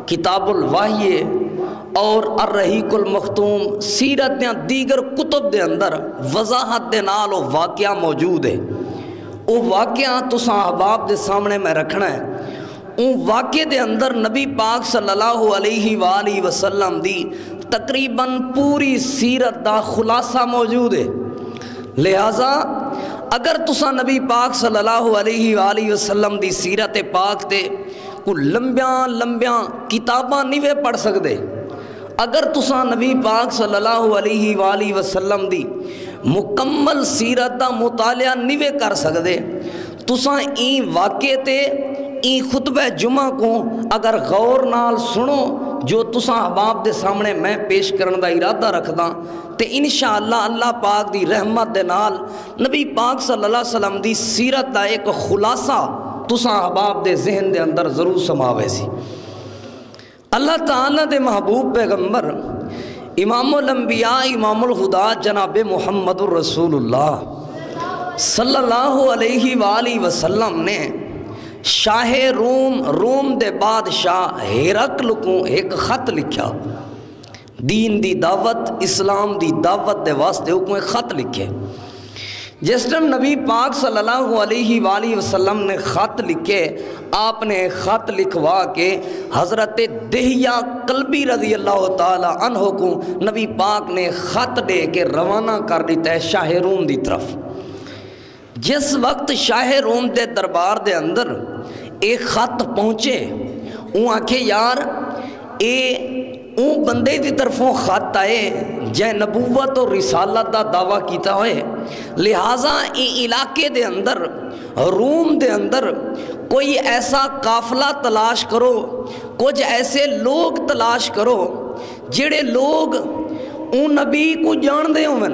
کتاب الوحی اور الرحیق المختوم سیرت دیاں دیگر کتب دے اندر وضاحت دے نال وہ واقعہ موجود ہے۔ وہ واقعہ تساں احباب دے سامنے میں رکھنا ہے۔ ان واقعے دے اندر نبی پاک صلی اللہ علیہ وآلہ وسلم دی تقریباً پوری سیرت دا خلاصہ موجود ہے۔ لہٰذا اگر تساں نبی پاک صلی اللہ علیہ وآلہ وسلم دی سیرت پاک تے کوئی لمبیاں کتاباں نہیں وے پڑھ سکتے، اگر تساں نبی پاک صلی اللہ علیہ وآلہ وسلم دی مکمل سیرت دا مطالعہ نہیں وے کر سکتے، تساں این واقعے تے این خطبہ جمعہ کو اگر غور نال سنو جو تساں احباب دے سامنے میں پیش کرن دا ارادہ رکھدا تے انشاءاللہ اللہ پاک دی رحمت دے نال نبی پاک صلی اللہ علیہ وسلم دی سیرت دا ایک خلاصہ تساں احباب دے ذہن دے اندر ضرور سماوے سی۔ اللہ تعالیٰ دے محبوب پیغمبر امام الانبیاء امام الہدا جناب محمد الرسول اللہ صلی اللہ علیہ وآلہ وسلم نے شاہ روم دے بادشاہ ہرقل کو ایک خط لکھا، دین دی دعوت اسلام دی دعوت دے واسطے کو ایک خط لکھے۔ جس ٹائم نبی پاک صلی اللہ علیہ وآلہ وسلم نے خط لکھے، آپ نے خط لکھوا کے حضرت دہیہ کلبی رضی اللہ تعالی عنہ کو نبی پاک نے خط دے کے روانہ کر دیتا ہے شاہ روم دی طرف۔ جس وقت شاہ روم دے دربار دے اندر ایک خط پہنچے، وہ آکھے یار اون بندے دی طرفوں خط آئے جے نبوت اور رسالت دا دعویٰ کیتا ہوئے، لہٰذا علاقے دے اندر روم دے اندر کوئی ایسا قافلہ تلاش کرو، کچھ ایسے لوگ تلاش کرو جڑے لوگ اون نبی کو جان دے ہوئن،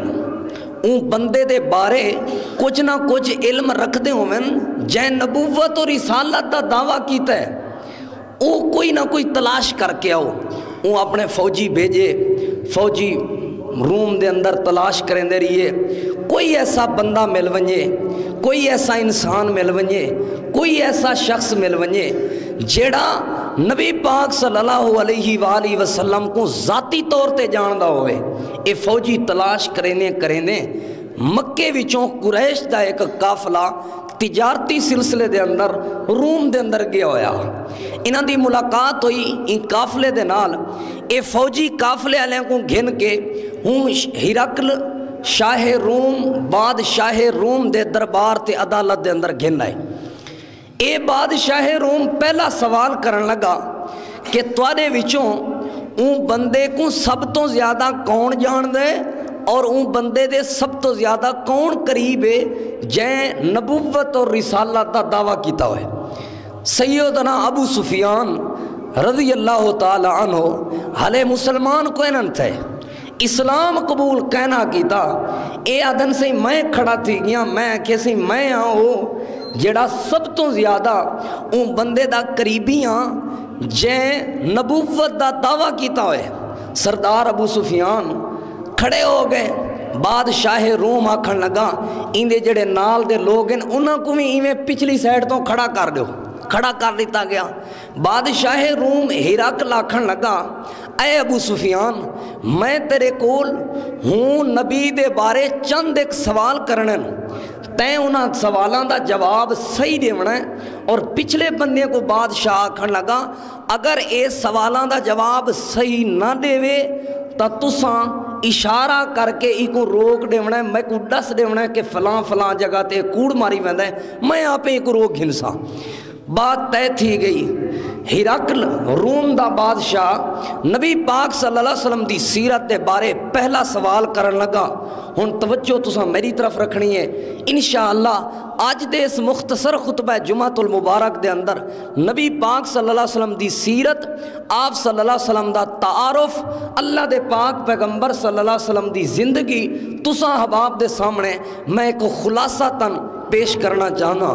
اون بندے دے بارے کچھ نہ کچھ علم رکھ دے ہوئن جے نبوت اور رسالت دا دعویٰ کیتا ہے، او کوئی نہ کوئی تلاش کر کے آؤ۔ وہ اپنے فوجی بھیجے، فوجی روم دے اندر تلاش کریں دے رہیے، کوئی ایسا بندہ مل ونجے، کوئی ایسا انسان مل ونجے، کوئی ایسا شخص مل ونجے جیڑا نبی پاک صلی اللہ علیہ وآلہ وسلم کو ذاتی طور تے جاندہ ہوئے۔ اے فوجی تلاش کریں دے مکے وچوں قریش دا ایک قافلہ تجارتی سلسلے دے اندر روم دے اندر گیا ہویا، انہاں دی ملاقات ہوئی ان قافلے دے نال۔ اے فوجی قافلے والے کو گھن کے ہوں ہرقل شاہ روم بادشاہ روم دے دربار تے عدالت دے اندر گھن آئے۔ اے بادشاہ روم پہلا سوال کرن لگا کہ توارے وچوں اون بندے کو سب تو زیادہ کون جان دے اور اون بندے دے سب تو زیادہ کون قریب ہے جے نبوت اور رسالت دا دعویٰ کیتا ہوئے۔ سیدنا ابو سفیان رضی اللہ تعالی عنہ حالے مسلمان کو انہن تھے، اسلام قبول کہنا کیتا، اے آدن سے میں کھڑا تھی گیا، میں کیسے میں آؤ جڑا سب تو زیادہ اون بندے دا قریبیاں جے نبوت دا دعویٰ کیتا ہوئے۔ سردار ابو سفیان کھڑے ہو گئے، بادشاہ روم آکھن لگا اندے جڑے نال دے لوگ ہیں انہاں کو بھی ایویں پچھلی سائیڈ تو کھڑا کر دیو، کھڑا کر دیتا گیا۔ بادشاہ روم ہرقل آکھن لگا اے ابو سفیان میں تیرے کول ہوں نبی دے بارے چند ایک سوال کرنے تین انہاں سوالان دا جواب صحیح دیونا ہے، اور پچھلے بندے کو بادشاہ آکھن لگا اگر اے سوالان دا جواب صحیح نہ دیوے تا تساں اشارہ کر کے ایکو روک دیونا ہے، میں کو دس دیونا ہے کہ فلاں جگہ تے کوڑ ماری ویندہ ہے، میں آپ پہ ایکو روک گھنسا۔ بات طے تھی گئی، ہرقل روم دا بادشاہ نبی پاک صلی اللہ علیہ وسلم دی سیرت دے بارے پہلا سوال کرن لگا۔ ہن توجہ تساں میری طرف رکھنی ہے، انشاءاللہ آج دے اس مختصر خطبہ جمعۃ المبارک دے اندر نبی پاک صلی اللہ علیہ وسلم دی سیرت، آپ صلی اللہ علیہ وسلم دا تعارف، اللہ دے پاک پیغمبر صلی اللہ علیہ وسلم دی زندگی تساں احباب دے سامنے میں ایک خلاصہ تن پیش کرنا چاہنا۔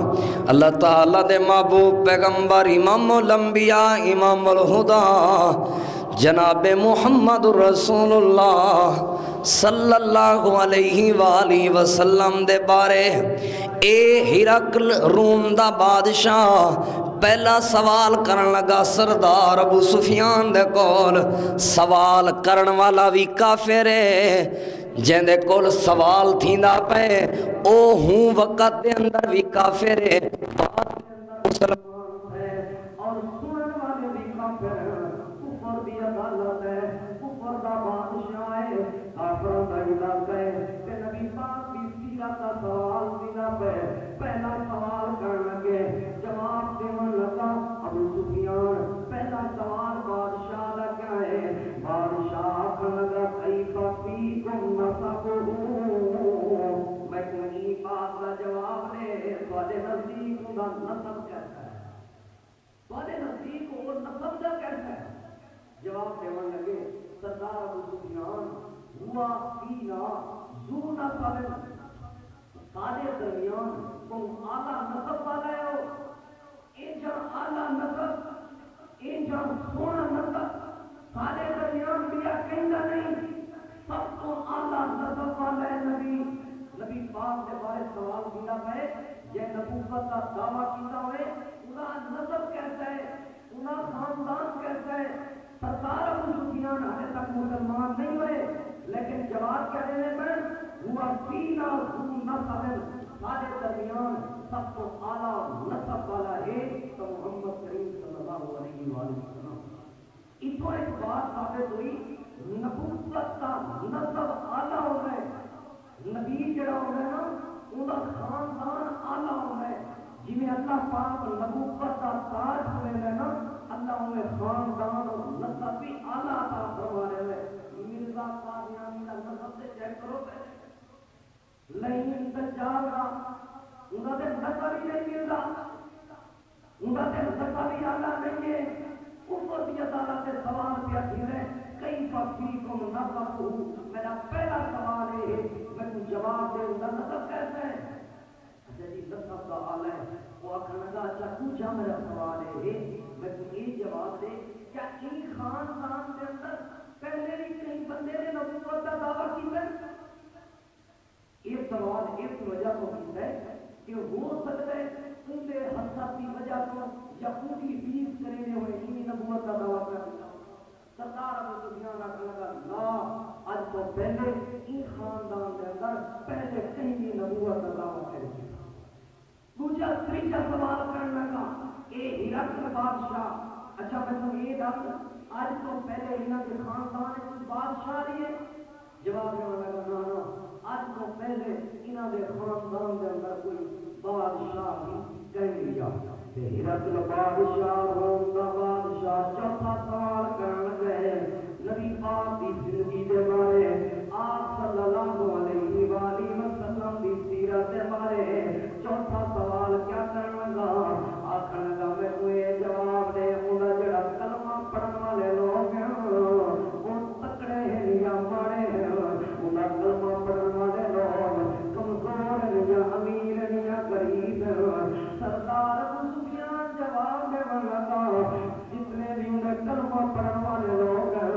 اللہ تعالیٰ دے محبوب پیغمبر امام الانبیاء امام الہدا جناب محمد رسول اللہ صلی اللہ علیہ وآلہ وسلم دے بارے اے ہرقل روم دا بادشاہ پہلا سوال کرن لگا سردار ابو سفیان دے کول، سوال کرن والا بھی کافر ہے، جن دے کول سوال تھیندا پے او ہوں وقت دے اندر بھی کافر ہے، مسلمان ہے اور سنن والے بھی کافر ہیں، کفر دی عدالت ہے، کفر دا بادشاہ ہے، کافروں دا علاقہ ہے، تے نبی پاک کی سیرت دا سوال تھیندا پے، پہلا سوال کرن لگے، جواب دیون لگا ابو سفیان، پہلا سوال بادشاہ دا کیا ہے؟ بادشاہ آکھن لگا کیف فیکم نسبہ، میں کوئی بات کا جواب دے، تواڈے نزدیک دا نسب کیسا ہے؟ تواڈے نزدیک وہ نسب دا کیسا ہے؟ جواب دیون لگے سردار ابو سفیان، ہوا فینا ذو نسب، سارے درمیان تم اعلیٰ نسب والے ہو، اے جان اعلیٰ نسب، اے جان سونا نسب، سارے درمیان بھی کہندا نہیں، سب تو اعلیٰ نسب والے نبی پاک کے بارے سوال کیتا ہے، یہ نبوت کا دعویٰ کیتا ہوئے، انہاں نسب کیسا ہے، انہاں خاندان کیسا ہے؟ سردار ابو سفیان ابھی تک مسلمان نہیں ہوئے، لیکن جواب کیا دینے پر ہوا فینا ذو نسب، سارے درمیان سب کو اعلیٰ نسب والا ہے تو محمد کریم صلی اللہ علیہ وآلہ وسلم۔ اس کو ایک بات ثابت ہوئی، نبوت کا نسب اعلیٰ ہو گئے، نبی جڑا ہو گئے نا انہاں خاندان اعلیٰ ہو گئے، جنہیں اللہ پاک نبوت کا تاج ہوئے گئے نا، اللہ انہیں خاندان اور نسب بھی اعلیٰ عطا فرما رہے ہیں۔ مرزا قادیانی کا نسب سے چیک کرو پہلے، نہیں دجال کا انہاں دے نسب ہی نہیں ملدا، انہاں دے نسب ہی اعلیٰ نہیں ہے، کفر دی عدالت سے سوال پہ کیے کیف فیکم نسبہ، میرا پہلا سوال ہے میں جواب دے ان کا نسب کیسا ہے؟ اچھا جی نسب کا حال ہے، وہ آخر لگا اچھا پوچھا میرا سوال ہے میں تو یہ جواب دے، کیا ان خاندان کے اندر پہلے بھی کہیں بندے نے نبوت کا دعویٰ کیا ہے؟ یہ سوال اس وجہ کو کیتا ہے کہ ہو سکتا ہے ان کے حسد کی وجہ کو یا ان کی بیس کرنے ہوئے انہی نبوت کا دعویٰ کر دیا۔ سردار ابو سفیان آخر لگا لا، آج تو پہلے ان خاندان کے اندر پہلے کہیں بھی نبوت کا دعویٰ کر دیا۔ دوسرا تیسرا سوال کرنے لگا اے ہرقل بادشاہ، اچھا میں تم یہ دس آج تو پہلے انہاں کے خاندان میں بادشاہ لیے؟ جواب دینے لگا نا آج تو پہلے انہاں دے خاندان دے اندر کوئی بادشاہ ہی کہیں لیا۔ ہرقل بادشاہ روم دا بادشاہ چوتھا سوال کرن گئے نبی پاک کی زندگی دے بارے، آپ صلی اللہ علیہ وآلہ وسلم کی سیرت دے بارے، چوتھا سوال کیا کرن لگا؟ آخر لگا میں کو یہ جواب دے انہاں جڑا کلمہ پڑھن والے لوگ ہیں وہ تکڑے ہیں یا ماڑے ہیں، انہاں کلمہ پڑھن والے لوگ کمزور ہیں یا امیر ہیں یا غریب ہیں۔ سردار ابو سفیان جواب دے لگا جتنے بھی انہیں کلمہ پڑھن والے لوگ ہیں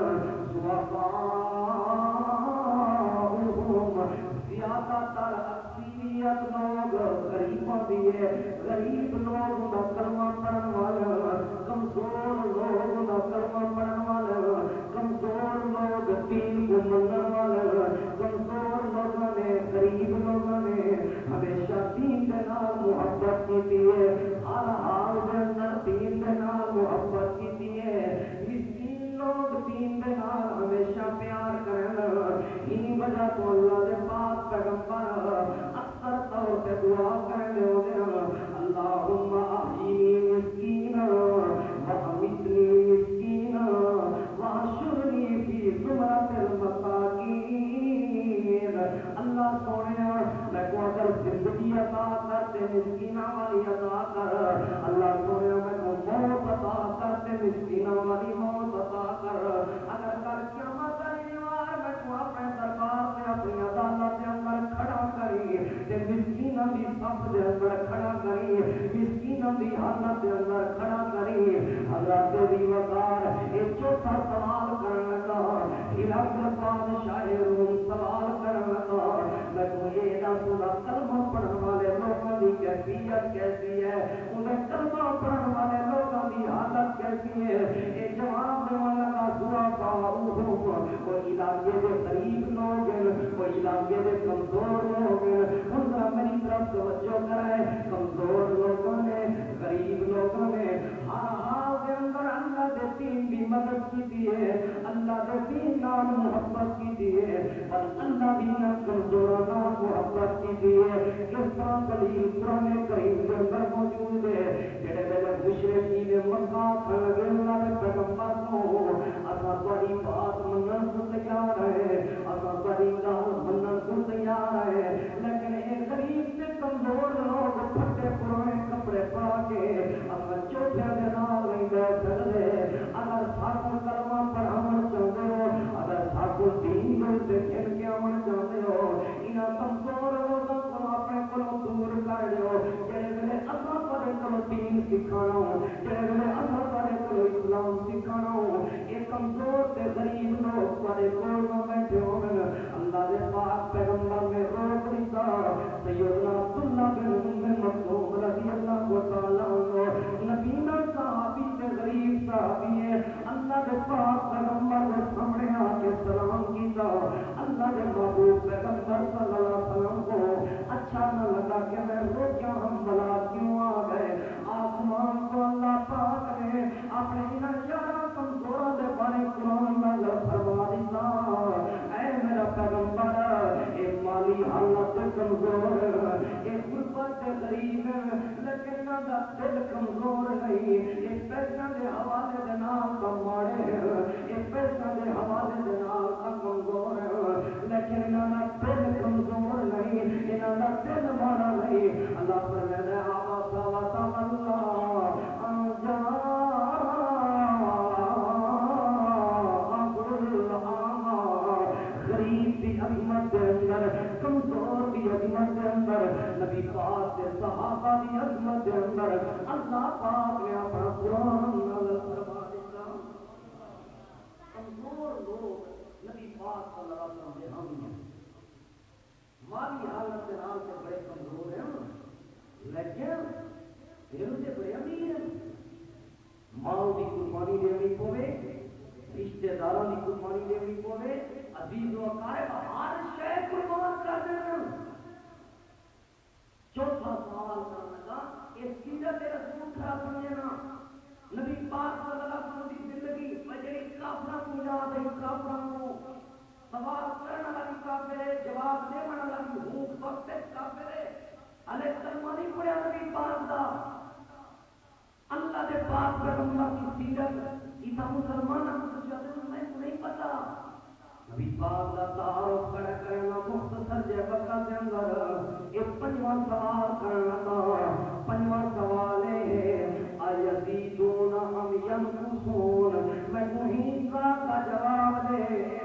زیادہ تر اکثریت لوگ غریبوں دیئے، غریب لوگ دا کلمہ پڑھن والے، کمزور لوگ دا کلمہ پڑھن والے، کمزور لوگ دین کو منن والے، کمزور لوگوں نے غریب لوگوں نے ہمیشہ دین دے نال محبت کی ہے، ہر حال دے اندر دین دے نال محبت کی ہے، مسکین لوگ دین دے نال ہمیشہ پیار کرن، انہی وجہ تو اللہ دے پاک پیغمبر اکثر طور پہ دعا کرنے ہوتے ہیں اللہم احیینی مسکینا وامیتنی مسکینا وحشرنی فی زمرۃ المساکین۔ اللہ سونے میں کو اگر زندگی عطا کرتے مسکینہ والی عطا کر، اللہ سونے میں کو موت عطا کرتے مسکینہ والی موت عطا کر، اگر کر قیامت دیوار میں کو اپنے دربار میں اپنی عدالت کے اندر کھڑا کری تے مسکینہ دی صف دے اندر کھڑا کری، مسکینہ دی حالت دے اندر کھڑا کری۔ حضرت دی وقار ایک چوتھا سوال کرن لگا، ہرقل بادشاہ روم سوال کرن لگا میں کو یہ نہ سنا کلمہ پڑھن والے لوگوں کی کیفیت کیسی ہے، انہیں لیکن کلمہ پڑھن والے لوگوں کی حالت کیسی ہے؟ یہ جواب دینے لگا دعا وہ علاقے کے غریب لوگ ہیں، وہ علاقے کے کمزور لوگ ہیں. ان کا میری طرف توجہ کرائے. کمزور لوگوں نے، غریب لوگوں نے ہر حال کے اندر اللہ کے دین کی مدد کی دی ہے، اللہ کے دین نال محبت کی دی ہے، اور اللہ بھی نہ کمزوروں نال محبت کی دی ہے. کس طرح دلیل قرآن کریم کے اندر موجود ہے. جڑے ویلے مشرکین نے مکہ کھڑ گئے اللہ کے پیغمبر کو اساں تہاڈی بات منن کو تیار ہے، اساں تہاڈی گل منن کو تیار ہے، لیکن اے غریب تے کمزور لوگ پھٹے پرانے کپڑے پا کے اگر چوٹھے دے نال نہیں بیٹھ سکتے. اگر ساکو کلمہ پڑھاون چاہتے ہو، اگر ساکو دین دے چن کے آون چاہتے ہو، انہاں کمزور لوگوں کو اپنے کولوں دور کر دیو. جڑے ویلے اساں تہاڈے کولوں دین سکھانا، جڑے ویلے اساں تہاڈے کولوں اسلام سکھانا، یہ کمزور تے غریب لوگ تہاڈے کول نہ بیٹھے ہون. اللہ دے پاک پیغمبر نے روک دیتا. سیدنا عبداللہ بن مکتوم رضی اللہ تعالیٰ عنہ نبینا صحابی تے غریب صحابی ہے. اللہ دے پاک پیغمبر کے سامنے آ کے سلام کیتا. اللہ دے محبوب پیغمبر صلی اللہ علیہ وسلم کو اچھا نہ لگا کہ میں روکیا ہم بلا کیوں آ گئے. آسمان کو اللہ پاک نے اپنے انہاں چاروں کمزوروں دے بارے قرآن نازل فرما دیتا. اے میرا پیغمبر، اے مالی حالت کمزور، اے غربت غریب، لیکن انہاں دا دل کمزور نہیں. اے پیسہ دے حوالے دے نال دا ماڑے، اے پیسہ دے حوالے دے نال دا کمزور، لیکن انہاں دا دل کمزور نہیں، انہاں دا دل ماڑا نہیں. اللہ فرماتا ہے آبا اللہ غریب کی عظمت کے اندر، کمزور کی عظمت کے اندر، نبی پاک کے صحابہ کی عظمت کے اندر اللہ پاک نے اپنا قرآن نازل فرما دیتا. کمزور لوگ نبی پاک صلی اللہ علیہ وسلم کے ہم ہیں. مالی حالت کے نال سے بڑے کمزور ہیں، لیکن دل سے بڑے امیر ہیں. مال کی قربانی دینی پوے، رشتے داروں کی قربانی دینی پوے، عزیز و اقارب ہر شے قربان کر دینا. چوتھا سوال کرنے کا اس سیرت رسول کھڑا سمجھنا. نبی پاک صلی اللہ علیہ وسلم کی زندگی بجری کافرہ کو یاد ہے. کافرہ کو سوال کرنے والی کافر ہے، جواب دینے والی حقوق وقت کافر ہے. علیہ کلمہ نہیں پڑھا نبی پاک دا. اللہ دے پاک پیغمبر کی سیرت ایسا مسلمانوں کو جاتے میں نہیں پتا. نبی پاک دا تعارف کھڑا کرنا مختصر جے وقت کے اندر ایک پنجواں سوال کرنا تھا. پنجواں سوال ہے ایزیدون ام ینقصون. میں توحید کا جواب دے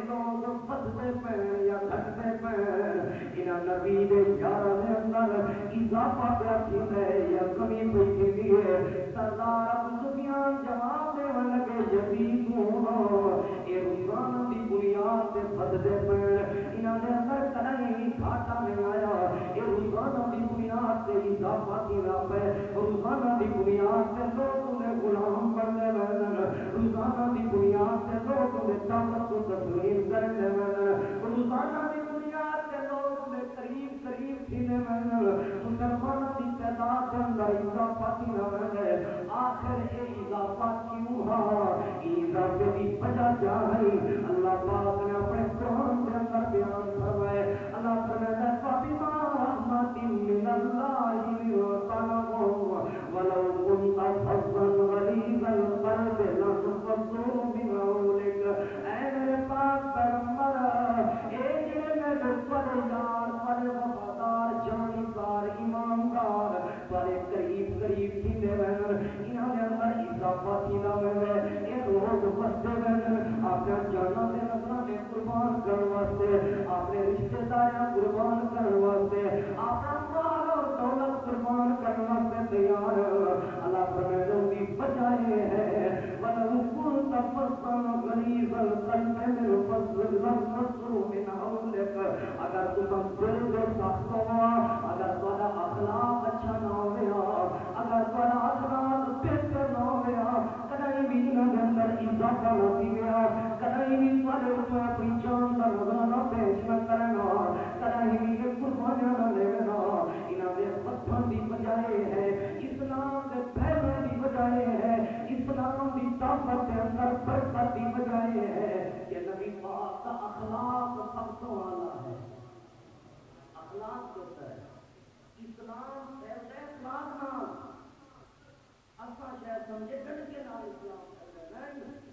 لوگ بدلتے پہ یا گھٹتے پہ. انہاں نبی دے یاراں دے اندر اضافہ پیا تھیندا ہے یا کمی پئی تھیندی ہے. سردار ابو سفیان جواب دیون لگے یزیدون اے روزانہ دی بنیاد تے بدلتے پہ. انہاں دے اندر کدی گھاٹا نہیں آیا. اے روزانہ دی بنیاد تے اضافہ تھیندا پہ. روزانہ دی بنیاد تے لوگ انہیں غلام بننے لگے. روزانہ دی بنیاد تے لوگ انہیں طاقت کو تسلیم کرنے لگے. روزانہ دی بنیاد تے لوگ انہیں قریب قریب تھینے لگے. مسلمانوں کی تعداد کے اندر اضافہ تھینا لگے. آخر یہ اضافہ کیوں ہوا؟ اضافے کی وجہ کیا ہے؟ اللہ پاک نے اپنے قرآن کے اندر بیان فرمائے. اللہ فرماتا ہے فَبِمَا رَحْمَةٍ مِّنَ اللَّهِ لِنْتَ لَهُمْ وَلَوْ كُنْتَ فَظًّا غَلِيظَ الْقَلْبِ لَانفَضُّوا مِنْ حَوْلِكَ. اے میرے پاک پیغمبر، اے جڑے میرے پروردگار بڑے وفادار جانبدار ایماندار بڑے قریب قریب تھیندے رہن، انہاں دے اندر اضافہ تھیندا رہے. اے لوگ وستے رہن اپنے جاناں تے نسلاں قربان کرن واسطے، اپنے رشتہ داراں قربان کرن واسطے، اپنا مال اور دولت قربان کرن واسطے تیار. اللہ فرماتا ہے کی وجہ یہ ہے وَلَوْ كُنْتَ فَظًّا غَلِيظَ الْقَلْبِ لَانفَضُّوا مِنْ حَوْلِكَ. اگر تم دل دے سخت ہوا، اگر تمہارا اخلاق اچھا نہ ہوا، اگر تمہارا شرابا نہ پیویا کدی بھی تواڈے تو اپنی جان دا نظارہ پیش نہ کرنا کدی بھی یہ قربانیاں نہ لینا انہاں دے ہتھاں دی بجائے ہے اسلام دے پھیلن دی بجائے ہے اسلام دی طاقت دے اندر برکت دی بجائے ہے کہ نبی پاک کا اخلاق سب تو اعلیٰ ہے اخلاق ہوتا ہے اسلام پھیلتا ہے اخلاق نال اساں شاید سمجھے ڈٹ کے نال اسلام پھیلتا ہے نہیں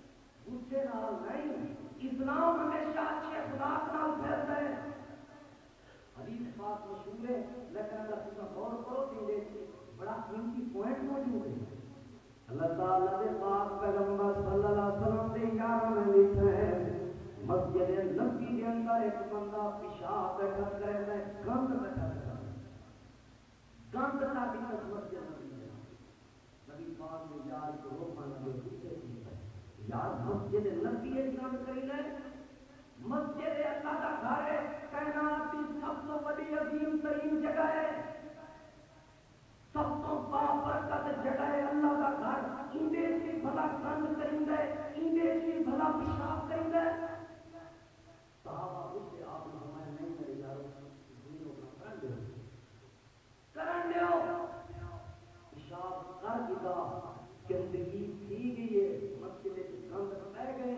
غصے نال نہیں اسلام ہمیشہ اچھے اخلاق نال پھیلتا ہے حدیث پاک مشہور ہے لیکن اگر تم غور کرو تو یہ بڑا قیمتی پوائنٹ موجود ہے اللہ تعالیٰ دے پاک پیغمبر صلی اللہ علیہ وسلم دے یار میں لکھا ہے مسجد نبی کے اندر ایک بندہ پیشاب بیٹھا کرے میں گند بیٹھا کرے گند کا بھی مسجد نبی ہے نبی پاک نے یار کو روکا نبی دوسرے کی یار مسجد نبی ہے گند کری لے مسجد اللہ کا گھر ہے کائنات کی سب سے بڑی عظیم ترین جگہ ہے سب تو بابرکت جگہ ہے اللہ کا گھر اندے سے بھلا گند کریں گے اندے سے بھلا پیشاب کریں گے صحابہ اس سے آپ نے ہمارے نہیں کرے یارو دنوں کا کرن دیو پیشاب کر دیتا گندگی تھی گئی ہے مسجد کے گند پہ گئے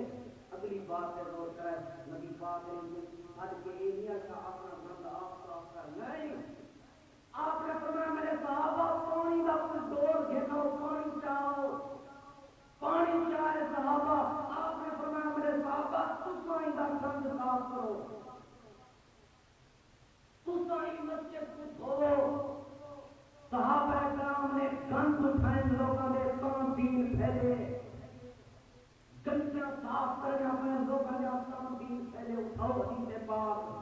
اگلی بات ہے غور کرے نبی پاک نے حد کے ایریا کا اپنا گند آپ صاف کر نہیں آپ نے فرمایا میرے صحابہ پانی کا کوئی ڈور گھنو پانی چاہو پانی چاہے صحابہ آپ نے فرمایا میرے صحابہ تسائی کا گند صاف کرو تسائی مسجد کو دھو صحابہ کرام نے گند اٹھائے لوگوں نے کام دین پھیلے گندیاں صاف کرنے اپنے لوگوں نے کام دین پھیلے اٹھاؤ حدیث پاک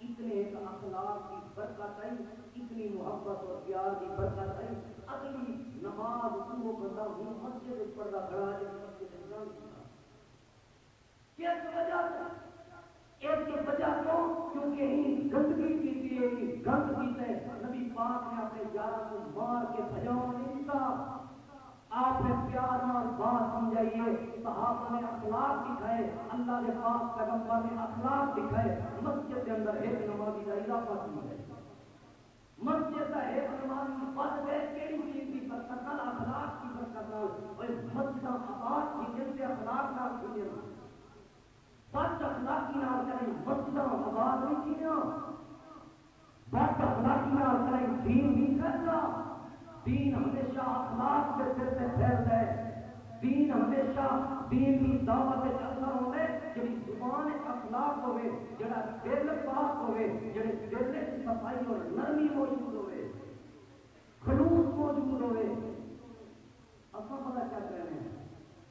اتنے ایک اخلاق کی برکت آئی اتنی محبت اور پیار کی برکت آئی اگلی نماز وہ بندہ ہوں مسجد پڑھتا کھڑا ہے مسجد کس وجہ سے اس کی وجہ تو کیونکہ ہی گندگی کی تھی گند پیتے نبی پاک نے اپنے یارہ کو مار کے بھجاؤ نہیں تھا آپ نے پیار اور بات سمجھائیے صحابہ نے اخلاق دکھائے اللہ کے پاک پیغمبر نے اخلاق دکھائے مسجد کے اندر ایک نمازی کا اضافہ کی ہے مسجد کا ایک نمازی بد گئے کیڑی چیز کی برکت نال اخلاق کی برکت نال اور مسجد آباد کی جن سے اخلاق نال کی بد اخلاقی نال کریں مسجد آباد نہیں کی بد اخلاقی نال کریں دین نہیں کرتا دین ہمیشہ اخلاق کے سر سے پھیلتا ہے دین ہمیشہ دین کی دعوت کے اثر ہوئے جڑی زبان اخلاق ہوئے جڑا دل پاک ہوئے جڑے دل کی صفائی اور نرمی موجود ہوئے خلوص موجود ہوئے اصلا پتہ کیا کہہ رہے ہیں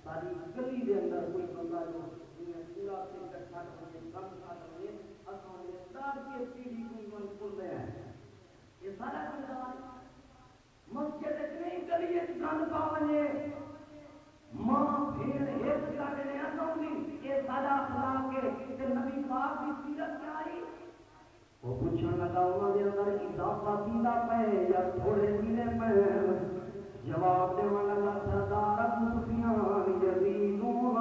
ساری گلی دے اندر کوئی بندہ جو پورا سے اکٹھا کر کے کم کھا رہے اصلا نے دار کے پیڑھی کوئی من کھل رہا ہے یہ سارا کردار مسجد اتنی گلی گند پاونے ماں بھیڑ ایک کاٹے نے اساؤں یہ سارا اخلاق کے کہ نبی پاک کی سیرت کیا آئی وہ پوچھنے لگا انہوں نے اندر اضافہ سیدھا پہ یا تھوڑے سیدھے پہ جواب دے لگا سردار ابو سفیان یزیدون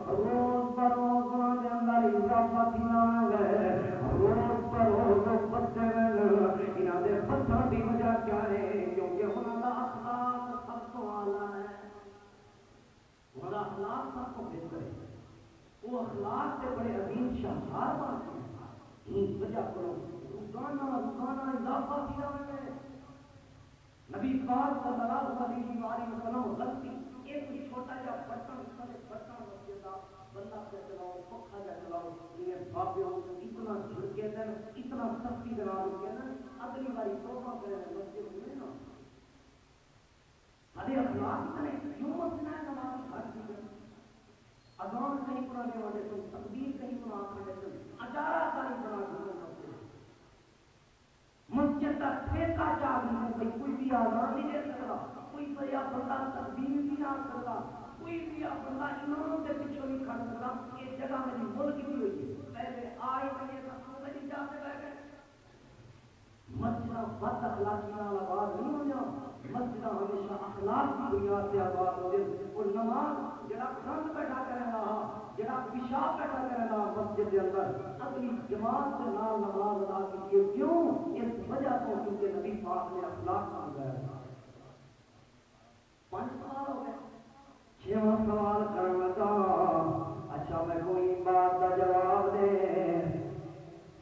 روز پر روز انہوں نے اندر اضافہ سیدھا گئے روز پر روز بچے میں انہوں نے پتھر دی وجہ کیا ہے اخلاق سب کو اعلیٰ ہے وہ اخلاق سب کو بہتر ہے وہ اخلاق سے بڑے عظیم شاہکار بات ہیں اس وجہ کرو روزانہ اضافہ کیا ہے نبی پاک صلی اللہ علیہ وسلم غلطی ایک چھوٹا جا برتن مسجد کا بندہ سے چلاؤ پکھا جا چلاؤ یہ بابیوں اتنا جھڑکے دیں اتنا سختی بنا کے نا اگلی باری توبہ کرے مسجد میں نا سارے اخلاق اتنے کیوں مسئلہ ہے نماز گھر کی اذان کہیں پڑھانے والے تم تقدیر کہیں پڑھا کھڑے تم اجارہ کہیں پڑھا کھڑے مسجد کا ٹھیکہ چاہ نہیں بھائی کوئی بھی آزان نہیں دے سکتا کوئی بھی بندہ تقدیر بھی نہ سکتا کوئی بھی بندہ امام کے پیچھے نہیں کھڑ سکتا یہ جگہ میری ملک کی ہوئی ہے پہلے آئے میں سب نہیں جا کے بیٹھے مسجد بد اخلاقی نال آباد نہیں ہو جاؤ مسجد ہمیشہ اخلاق کی بنیاد سے آباد ہو جائے اور نماز جڑا کھند بیٹھا کرے گا جڑا پیشاب بیٹھا کرے گا مسجد کے اندر اگلی جماعت کے نام نماز ادا کیجیے کیوں اس وجہ سے کیونکہ نبی پاک نے اخلاق سمجھایا 5 سوال ہو گئے 6واں سوال کرنے لگا اچھا میں کوئی بات کا جواب دے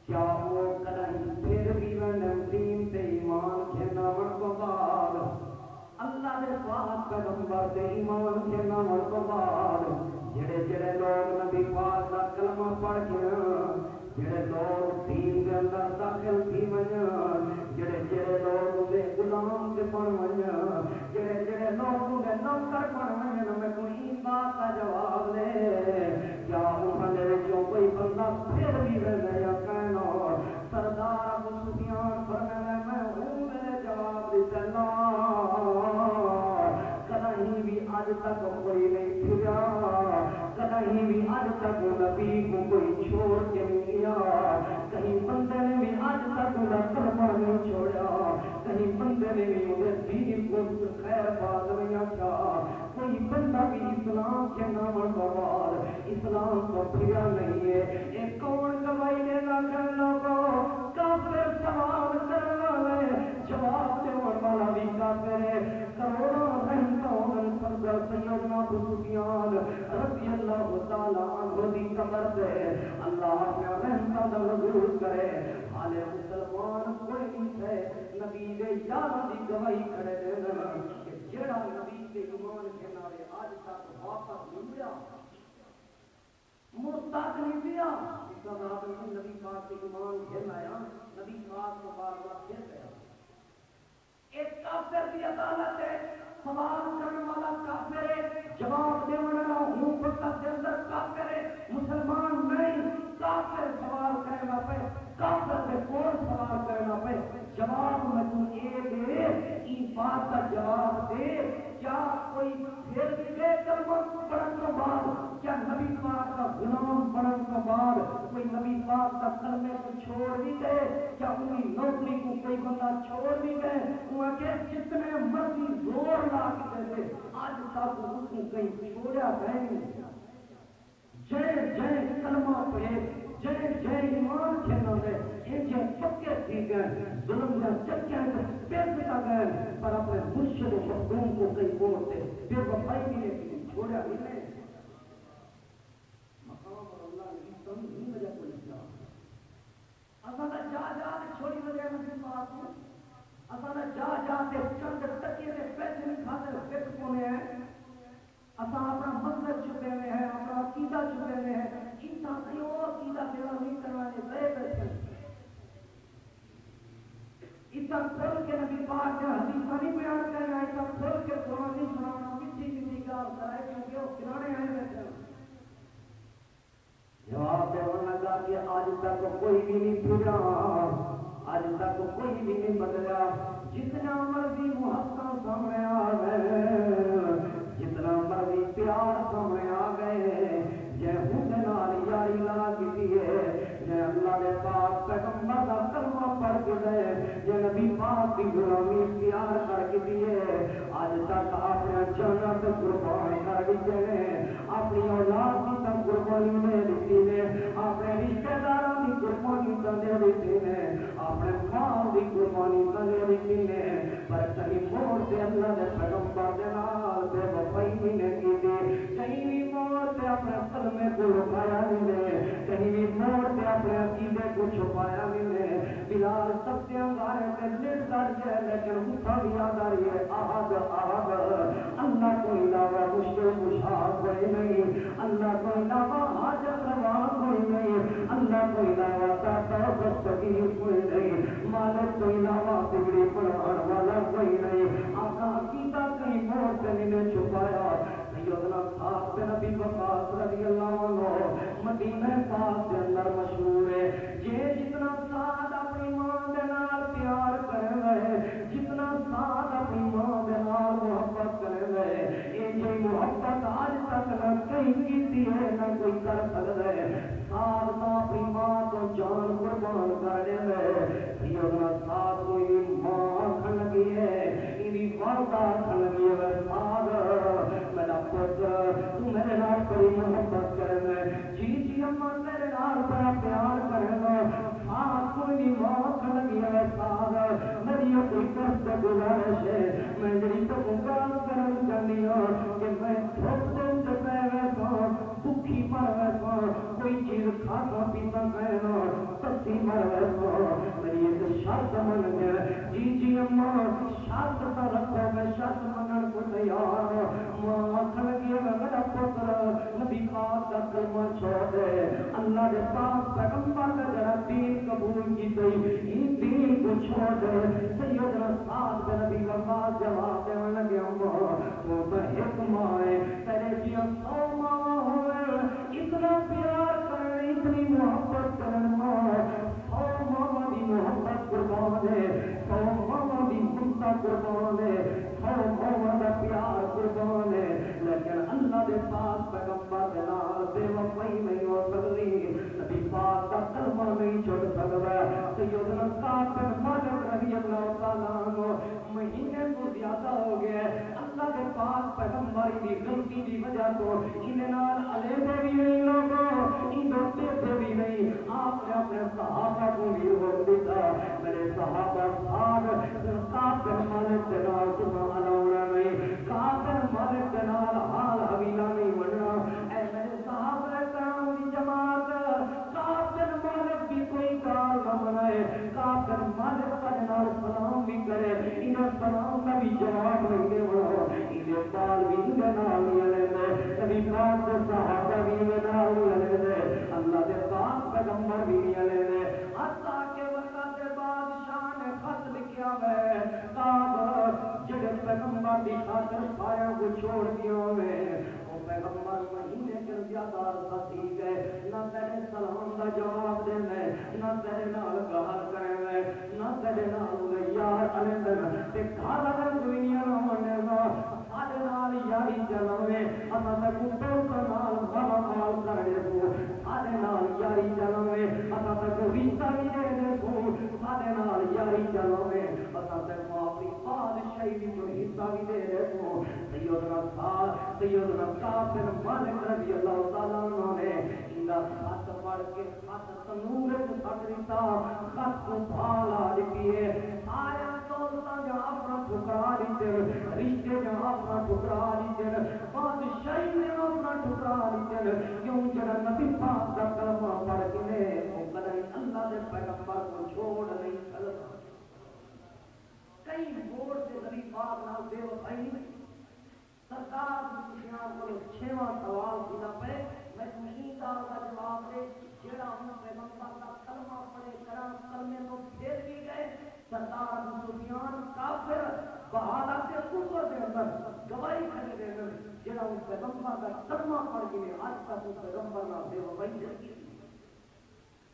کیا وہ کدیں پھر بھی میں دین تے ایمان کھینا من کو بعد اللہ دے پاک پیغمبر تے ایمان کھینا من کو بعد جڑے لوگ نبی پاک دا کلمہ پڑھ کے جڑے لوگ دین دے اندر داخل تھی ونجن جڑے لوگ دے غلام تے بن ونجن جڑے لوگ دے نوکر بن ونجن میں کوئی بات کا جواب دے کیا انہاں دے وچوں کوئی بندہ پھر بھی رہے یا کہنا سردار ابو سفیان فرمایا میں ہوں میرے جواب دیتا کہیں بھی آج تک کوئی نہیں پھرا کہیں بھی آج تک نبی کو کوئی چھوڑ کے نہیں گیا کہیں بندے نے بھی آج تک کلمہ نہیں چھوڑا کہیں بندے نے بھی انہیں دین کو خیر بات نہیں آتا کوئی بندہ بھی اسلام کے نام بعد اسلام کو پھرا نہیں ہے ایک کون گواہی دینا کر لوگوں کافر سوال کرنے والے جواب دینے والا بھی کافر ہے کروڑوں رہنگوں سردار سیدنا ابو سفیان رضی اللہ تعالی عنہ دی قبر سے اللہ اپنے رحمت کا نزول کرے حال مسلمان کوئی نہیں ہے نبی دے یار دی گواہی کھڑے دینا کہ جڑا نبی کے ایمان کے نارے آج تک واپس نہیں گیا مستاق نہیں دیا اس کا نام نبی پاک کے ایمان کے لایا نبی پاک کو بار بار پھر گیا ایک کافر کی عدالت ہے سوال کرنے والا کافر ہے جواب دینے والا ہوں فقط کے اندر کافر ہے مسلمان نہیں کافر سوال کرنا پہ کافر سے کون سوال کرنا پہ جواب میں تو یہ دے ان بات کا جواب دے کیا کوئی پھر بھی کلمہ پڑھنے کے بعد کیا نبی پاک کا غلام بننے کے بعد کوئی نبی پاک کا کلمے کو چھوڑ بھی گئے کیا ان کی نوکری کو کوئی بندہ چھوڑ بھی گئے وہ کہ جتنے مرضی زور لا کے دے آج تک اس کو کہیں چھوڑا گئے جے کلمہ پڑھے جے ایمان کھینا دے جے پکے تھی گئے ظلم جا چکے پیر پتا گئے پر اپنے مرشد و مخدوم کو کئی بولتے بے وفائی بھی نہیں چھوڑا بھی نہیں مقام اور اللہ نے سب نہیں وجہ کو لکھا اصلا جا چھوڑی وجہ نبی پاک کو اصلا جا چند تکیے دے پیسے نہیں کھاتے فکر کونے ہیں اصلا اپنا مذہب چھپے ہوئے ہیں اپنا عقیدہ چھپے ہوئے ہیں انسان کیوں عقیدہ تیرا نہیں کروانے بے بیٹھے اتنا کھول کے نبی پاک نے حدیثہ نہیں بیان کرنا اتنا کھول کے قرآن نہیں سنانا کسی کار کرائے کیونکہ وہ کنانے آئے بیٹھے جواب دینا لگا کہ آج تک کوئی بھی نہیں پھرا آج تک کوئی بھی نہیں بدلا جتنا مرضی محبت سامنے آ گئے جتنا مرضی پیار سامنے آ گئے جے حسن یاری لا کی ہے جے اللہ نے پاک پیغمبر کا کلمہ پڑھ کے دے جے نبی پاک کی غلامی اختیار کر کے دیے آج تک اپنے جنت قربان کر دیتے ہیں اپنی اولاد کی تک قربانی دے دیتی ہے اپنے رشتہ داروں کی قربانی دے دیتی ہے اپنے مال کی قربانی دے دیتی ہے پر کہیں موڑ سے اللہ نے پیغمبر کے نال بے وفائی بھی نہیں کی تھی کہیں بھی موڑ سے اپنے کلمے کو لکایا نہیں ہے کہیں بھی موڑ سے اپنے عقیدے کو چھپایا نہیں ہے بلال سب سے انگارے سے لیٹ کر کے لیکن اٹھا بھی یاد آ رہی ہے آہد اللہ کو علاوہ مشکل کشا کوئی نہیں اللہ کو علاوہ حاجت روا کوئی نہیں اللہ کو علاوہ تاتا دستگیر کوئی نہیں مالک کو علاوہ بگڑی پڑھان والا کوئی نہیں آقا عقیدہ کہیں موڑ سے نہیں چھپایا سیدنا صاحب نبی وقاص رضی اللہ عنہ مدینہ پاک کے اندر مشہور ہے یہ جتنا ساتھ اپنی ماں دے نال پیار کرے گئے جتنا ساتھ اپنی ماں دے نال محبت کرے گئے یہ جو محبت آج تک نہ کہیں کی ہے نہ کوئی کر سکتا ہے ساتھ نہ اپنی ماں کو جان قربان کر دے گئے سیدنا صاحب کوئی ماں کھن لگی ہے انہی والدہ آکھن لگی ہے سعد میرا پتر تو میرے نال بڑی محبت کرے جی جی اماں تیرے نال بڑا پیار کرے سعد کوئی نہیں ماں آکھن لگی ہے سعد میری کوئی قصد گزارش ہے میں جڑی تو گال کرن چاہنی ہوں کہ میں تھوک دن سے پہ ویسا بھوکی مر ویسا کوئی چیز کھاتا پیتا کہنا تسی مر ویسا میری ایک شرط من گیا جی جی اماں شرط تا رکھو میں شرط منن کو تیار ماں آکھن لگی ہے میرا پتر نبی پاک دا کلمہ چھوڑ دے اللہ دے پاک پیغمبر دا جڑا دین قبول کی گئی دین کو چھوڑ دے سیدنا سعد بن ابی وقاص جواب دینے لگے تو ایک ماں ہے تیرے جیاں 100 ماں ہوئے اتنا پیار کرنے اتنی محبت کرنے ماں 100 ماں دی محبت قربان ہے 100 ماں دی ممتا قربان ہے 100 ماں دا پیار قربان ہے لیکن اللہ دے پاک پیغمبر دے نال بے وفائی نہیں ہو سکتی نبی پاک دا کلمہ نہیں چھوڑ سکتا سیدنا سعد بن مالک رضی اللہ تعالیٰ عنہ مہینے کو زیادہ ہو گیا اللہ کے پاک پیغمبر کی غلطی کی وجہ تو انہیں نال علیحدہ بھی نہیں لوگوں ان دوستے سے بھی نہیں آپ نے اپنے صحابہ کو بھی روک دیتا میرے صحابہ سعد بن مالک کے نال سبحان اللہ نہیں سعد بن مالک کے نال حال حویلہ نہیں بننا اے میرے صحابہ کرام کی جماعت سعد بن مالک بھی کوئی کار نہ بنائے سعد بن مالک کا نال سلام بھی کرے انہیں سلام کا بھی جواب نہیں دے وہ انہیں بال بھی انہیں نال لے دے نبی پاک کے صحابہ بھی انہیں نال لے دے اللہ دے پاک پیغمبر بھی لے دے حتیٰ کہ وقت بادشاہ نے خط لکھیا ہے کعب جڑے پیغمبر دی خاطر پایا کو چھوڑ دیا ہوئے وہ پیغمبر مہینے کے زیادہ عرصہ گئے نہ تیرے سلام کا جواب دے میں نہ تیرے نال گہر کرے میں نہ تیرے نال یار علی دن تے گھر اگر دنیا نہ ہونے گا سارے نال یاری چلاوے اما تے کو نال مالا مال کرے کو سارے نال یاری چلاوے اما تے کو رشتہ بھی دے دے کو سارے نال یاری چلاوے اما تے معافی بادشاہی بھی جو حصہ بھی دے دے کو سیدنا کعب بن مالک رضی اللہ تعالیٰ عنہ نے انہا خط پڑھ کے خط تنور کو پھٹ دیتا خط کو بھالا دیتی ہے آیا دولتا جہاں اپنا ٹھکرا دیتے رشتے جہاں اپنا ٹھکرا دیتے بادشاہی نے اپنا ٹھکرا دیتے کیوں جڑا نبی پاک کا کلمہ پڑھ کے لے وہ کدھیں اللہ دے پیغمبر کو چھوڑ نہیں سکتا کئی موڑ سے نبی پاک نال بے وفائی نہیں سرکار سفیان کو 6واں سوال کیتا پہ میں تمہیں دار کا جواب دے جڑا ہوں پیغمبر کا کلمہ پڑھے کرام کلمے کو پھیر بھی گئے سرکار سفیان کافر بہادر کے کفر دے اندر گواہی کھڑے دے اندر جڑا ہوں پیغمبر کا کلمہ پڑھ کے آج تک اس پیغمبر کا بے وفائی جلگی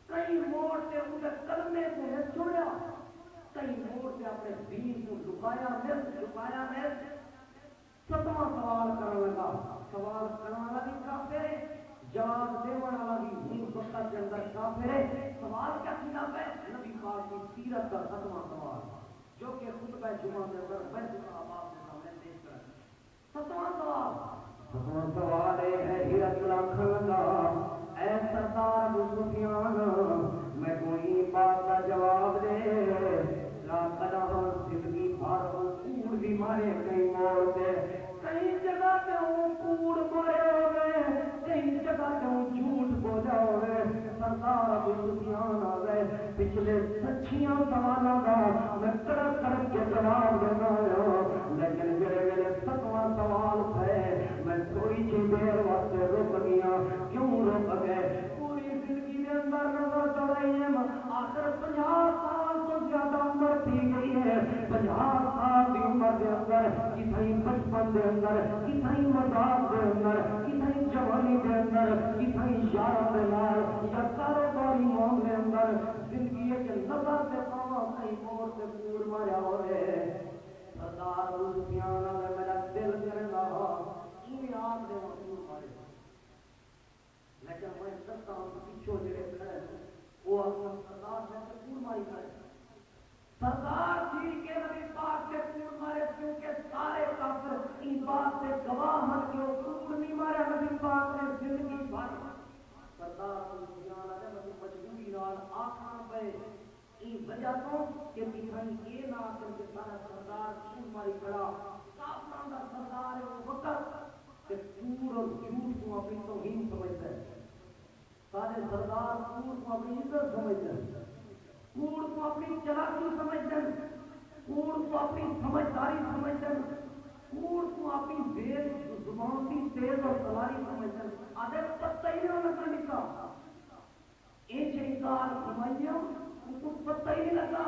کئی موڑ سے ان کے کلمے کو نے چھوڑا کئی موڑ سے اپنے دین کو لکایا ہے 7واں سوال کرنے لگا سوال کرنے والا بھی کافر ہے جواب دینے والا بھی دین وقت کے اندر کافر ہے سوال کیا کیا ہے نبی پاک کی سیرت کا 7واں سوال جو کہ خطبہ جمعہ کے اندر میں صاحب آپ کے سامنے پیش کر 7واں سوال ہے حیرت لاکھ لگا اے سردار ابو سفیان میں کوئی بات کا جواب دے لا قدہ زندگی بھر کوڑ بھی مارے کئی موڑ دے کئی جگہ تے ہوں کوڑ مارے ہوئے کئی جگہ تے ہوں جھوٹ بوجھا ہوئے سردار ابو سفیان آگئے پچھلے سچیاں سوالاں دا میں کڑک کڑک کے جواب دینا ہوں لیکن جڑے میرے 7واں سوال تھے میں تھوڑی سی دیر واسطے رک گیا کیوں رک گئے پوری زندگی کے اندر نظر دوڑائی ہے آخر 50 سال تو زیادہ عمر تھی گئی ہے 50 سال کی عمر کے اندر کتنی بچپن کے اندر کتنی مذاق کے اندر کتنی جوانی کے اندر کتنی یار کے نال یا کاروباری معاملے کے اندر زندگی کے نظر سے پاوا کئی موڑ سے کوڑ مارا ہو رہے سردار ابو سفیان نے میرا دل کرے گا یہ آپ نے کوڑ مارے لیکن میں سکتا ہوں پیچھو جڑے کھڑے وہ اپنا سردار سے کوڑ ماری کرے سردار جی کے نبی پاک کے کوڑ مارے کیونکہ گواہ من کے کوڑ نہیں مارا نبی پاک نے زندگی بھر سردار جان والے مجھے مجبوری نال آکھاں پے ای وجہ تو کہ دکھائی یہ نہ کر کے سارا سردار کیوں ماری کھڑا کافراں دا سردار ہے وہ وقت کہ کوڑ اور جھوٹ کو اپنی توہین سمجھتا ہے سارے سردار کوڑ کو اپنی عزت سمجھتے ہیں کوڑ کو اپنی چلاکی سمجھتے ہیں کوڑ کو اپنی سمجھداری سمجھتے ہیں کوڑ کو اپنی تیز زبان کی تیز اور سواری سمجھتے ہیں آدھے پتہ ہی نہ لگا نکا ایک انکار سمجھیا ان کو پتہ ہی نہیں لگا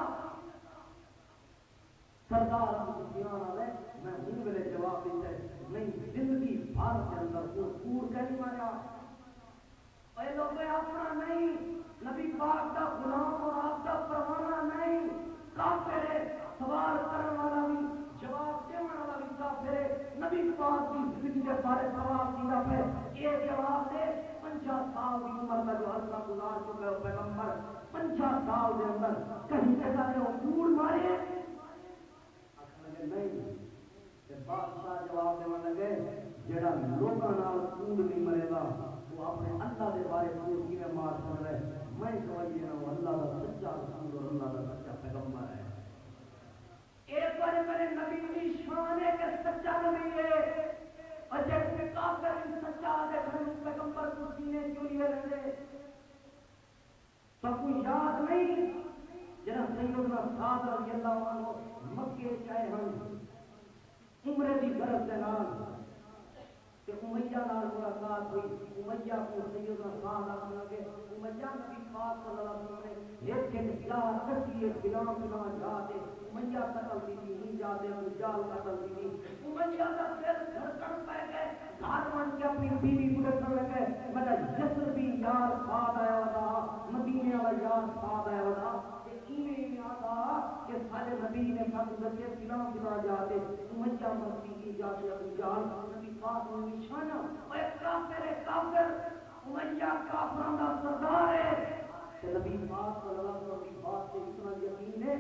سردار ابو سفیان والے میں ہوں میرے جواب دیتا ہے نہیں زندگی بھر کے اندر وہ کوڑ کہیں مارا اے لوگ اپنا نہیں نبی پاک کا غلام اور آپ کا پروانہ نہیں کافر ہے سوال کرنے والا بھی جواب دینے والا بھی کافر ہے نبی پاک کی زندگی کے بارے سوال کیا پھر یہ جواب دے 50 سال کی عمر میں جو اللہ گزار چکے ہو پیغمبر 50 سال کے اندر کہیں جگہ نے وہ کوڑ مارے نہیں کہ بادشاہ جواب دینے لگے جڑا لوگاں نال کوڑ نہیں مرے گا وہ اپنے اللہ دے بارے کوڑ کیویں مار سکدا ہے میں سمجھ رہا ہوں اللہ دا سچا رسول اور اللہ دا سچا پیغمبر ہے ایک بار میرے نبی کی شان ہے کہ سچا نبی ہے اور جب کہ کافر سچا دے گھر پیغمبر کو سینے کیوں لیے رہتے تو کوئی یاد نہیں جناب سیدنا سعد رضی اللہ عنہ مکے چاہے ہم عمرے دی غرض دے نال کہ امیہ نال ملاقات ہوئی امیہ کو سیدنا سعد آنے لگے امیہ نبی پاک صلی اللہ علیہ وسلم نے ایک الہ کسی ایک بلا جاتے امیہ قتل دی تھی نہیں جاتے جال قتل دی تھی امیہ کا پھر دھڑکن پہ گئے گھر بن کے اپنی بیوی کو دیکھنے لگے میرا جسر بھی یار ساتھ آیا تھا مدینے والا یار ساتھ آیا تھا میں آتا کہ سارے نبی نے ساتھ دسے بلا جاتے امیہ مستی کی جاتے ابو جہل نبی پاک نے نشانہ اے کافر امیہ کافروں کا سردار ہے کہ نبی پاک صلی اللہ علیہ وسلم کی بات سے اتنا یقین ہے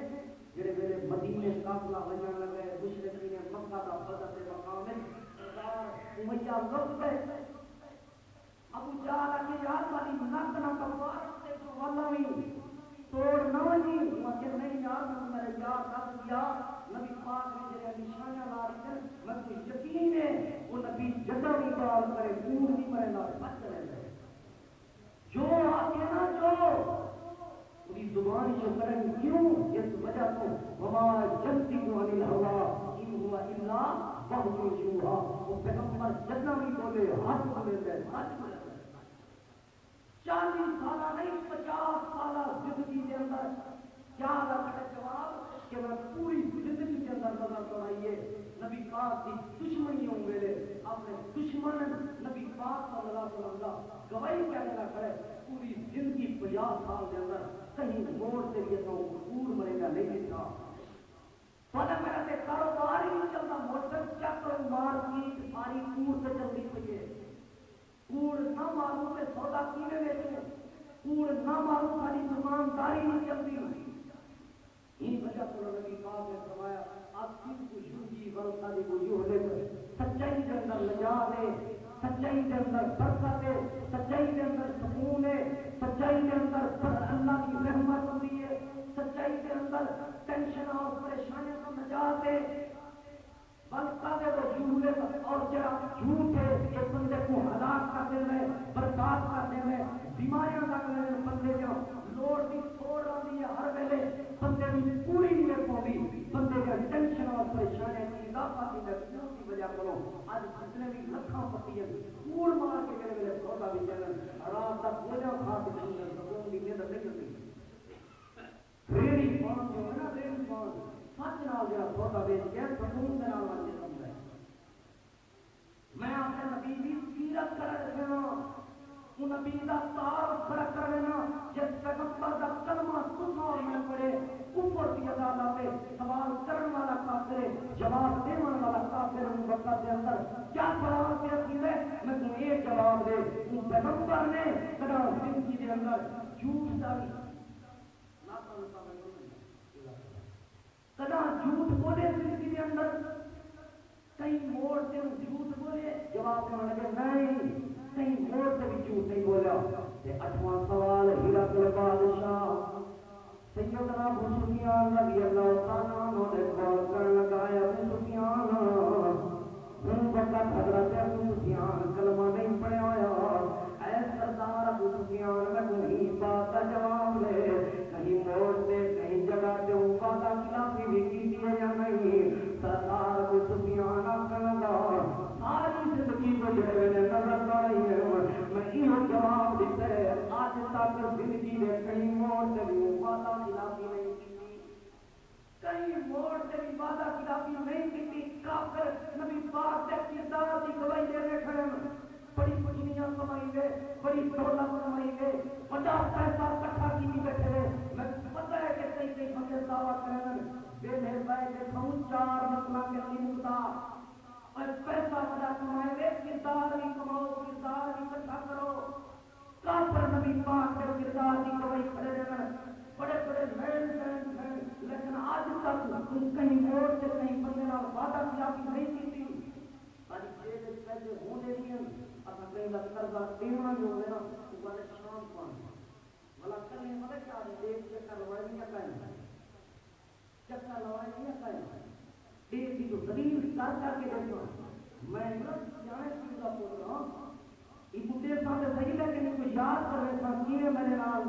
جڑے میرے مدینے قافلہ بجان لگے مشرکین مکہ کا بدر سے مقام ہے سردار امیہ لوگ گئے ابو جہل کے یاد والی نک نہ تلوار سے تو والا بھی توڑ نہ جی مگر نہیں یار میں میرے یار دس دیا نبی پاک نے جڑے نشانہ لا رہے میں کو یقین ہے وہ نبی جدا بھی گال کرے کوڑ نہیں مرے لا بچ رہے جو آگے نہ جو پوری زبان جو کریں کیوں اس وجہ تو وما جنتی کو عن الہوا ان ہوا الا وحی یوحا وہ پیغمبر جدا بھی بولے ہاتھ بولے سچ بولے 40 سالہ نہیں 50 سالہ زندگی کے اندر کیا لگتا جواب کہ میں پوری زندگی کے اندر نظر دوڑائیے نبی پاک کی دشمنیوں میرے اپنے دشمن نبی پاک صلی اللہ علیہ وسلم کا گواہی کہنے لگا کرے پوری زندگی 50 سال کے اندر کہیں موڑ سے یہ تو کوڑ مرے گا نہیں تھا پتہ میرا تے کاروبار ہی نہیں چلتا موٹر چکر مار کی ساری کوڑ سے چلتی پئی ہے کوڑ نہ معلوم ہے سودا کینے بیچے کوڑ نہ معلوم ساری دکانداری نہیں چلتی یہ وجہ پر نبی پاک نے فرمایا آپ کس کو یوجی ورثہ دی کو یو لے سچائی کے اندر نجات ہے سچائی کے اندر برکت ہے سچائی کے اندر سکون ہے سچائی کے اندر اللہ کی رحمت ہوتی ہے سچائی کے اندر ٹینشن اور پریشانیوں سے نجات ہے بلکہ دے تو جھولے اور جڑا جھوٹ ہے ایک بندے کو ہلاک کرنے میں برباد کرنے میں بیماریاں لگنے میں بندے جو لوڑ بھی توڑ رہی ہے ہر ویلے بندے بھی پوری نہیں پاؤں بندے کا ٹینشن اور پریشانی کی اضافہ کی کیوں کی وجہ کرو آج جتنے بھی لکھاں پتی ہیں کوڑ مار کے میرے میرے سودا بھی چلن رات تک گوجا کھا کے نہیں سکون بھی نیند نہیں ہوتی ریڑی پان جو ہے نا ریڑی پان سچ نال جڑا سودا بیچ کے سکون دے نال وچ سمجھدا ہے میں اپنے نبی دی سیرت کر رہا ہوں وہ نبی دا تعارف کھڑا کر رہا جس پیغمبر دا کلمہ سن اور میں پڑھے اوپر کی عدالت ہے سوال کرنے والا کافر ہے جواب دینے والا کافر ہے وقت دے اندر کیا سوال کیا ہے میں تمہیں ایک جواب دے وہ پیغمبر نے کدا زندگی دے اندر جھوٹ ڈالی کدا جھوٹ بولے زندگی کے اندر کہیں موڑ سے جھوٹ بولے جواب دینے لگے نہیں، کہیں موڑ سے بھی جھوٹ نہیں بولا۔ تے 8واں سوال ہرقل بادشاہ سیدنا ابو سفیان رضی اللہ تعالیٰ عنہ نے کال کرنے لگایا ابو سفیان ہوں وقت حضرت ابو سفیان کلمہ نہیں پڑھے آیا، اے سردار ابو سفیان میں کوئی بات کا جواب دے، کہیں موڑ سے کہیں جگہ پہ وعدہ خلافی بھی کی ہے یا نہیں؟ سردار ابو سفیان آخر لگا ساری زندگی کو جڑے میں نظر پڑ رہی ہے میں یہ جواب دیتا ہے آج تک زندگی میں کہیں موڑ سے بھی وعدہ خلافی نہیں کی، کہیں موڑ سے بھی وعدہ خلافی نہیں کی، کافر نبی پاک کے کردار کی گواہی دینے کھڑے بڑی خوشیاں کمائی گئے، بڑی دولت کمائی گئے، بڑا پیسہ اکٹھا کی بیٹھے، میں پتہ ہے کہ کئی کئی بندے دعویٰ کریں بے نہبائے دیکھوں 4 مسئلہ کے نمتا اور پیسہ بڑا کمائے گے، کردار بھی کماؤ، کردار بھی اکٹھا کرو، کافر نبی پاک کے کردار کی گواہی کھڑے رہے بڑے بڑے مین ہیں، لیکن آج تک کہیں موڑ سے کہیں بندے نہ وعدہ خلافی نہیں کی تھی، ساری چیزیں پیسے ہونے دیں اپنا کہیں لگ قرضہ دینا جو ہے نا والے شام پانا والا کرنے والے کیا دیکھ چکر لوائی نہیں کہیں چکر لوائی نہیں کہیں دیکھ کی تو دلیل کر کے دیکھو میں جانے کی کا بول رہا ہوں یہ بڑھے سامنے صحیح ہے کہ نہیں کوئی یاد کر رہے تھا کیے میرے نام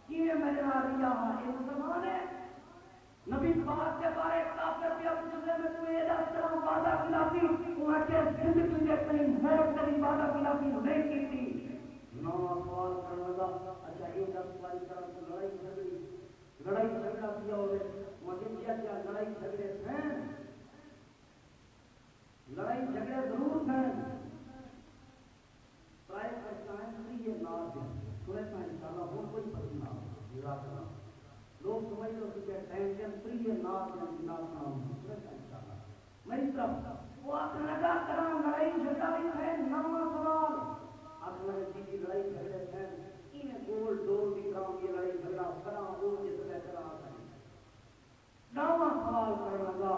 کیے میرے نام ریا ایک مسلمان ہے نبی پاک کے بارے کافر بھی اب جزے میں تمہیں یہ دسترہ وعدہ خلافی وہاں کے زندگی میں کہیں موت کہیں وعدہ خلافی نہیں کی تھی نو سوال کرنے لگا اچھا ایک سوال کرنے سے لڑائی جھگڑا کیا ہوئے وہاں کیا لڑائی جھگڑے ہیں لڑائی جھگڑے ضرور ہیں ٹرائی کرتا ہے کہ یہ ناز ہے سنے تھا انشاءاللہ وہ کوئی پسند نہ لوگ سمجھ لو کہ ٹینشن فری ہے ناز ہے ناز نام سنے تھا انشاءاللہ میری طرف وہ آخر لگا کرا لڑائی جھگڑائی ہے نواں سوال آخر لگا جی لڑائی جھگڑے ہیں انہیں گول ڈول بھی کراؤں یہ لڑائی جھگڑا کرا وہ جس طرح کرا نواں سوال کرنے لگا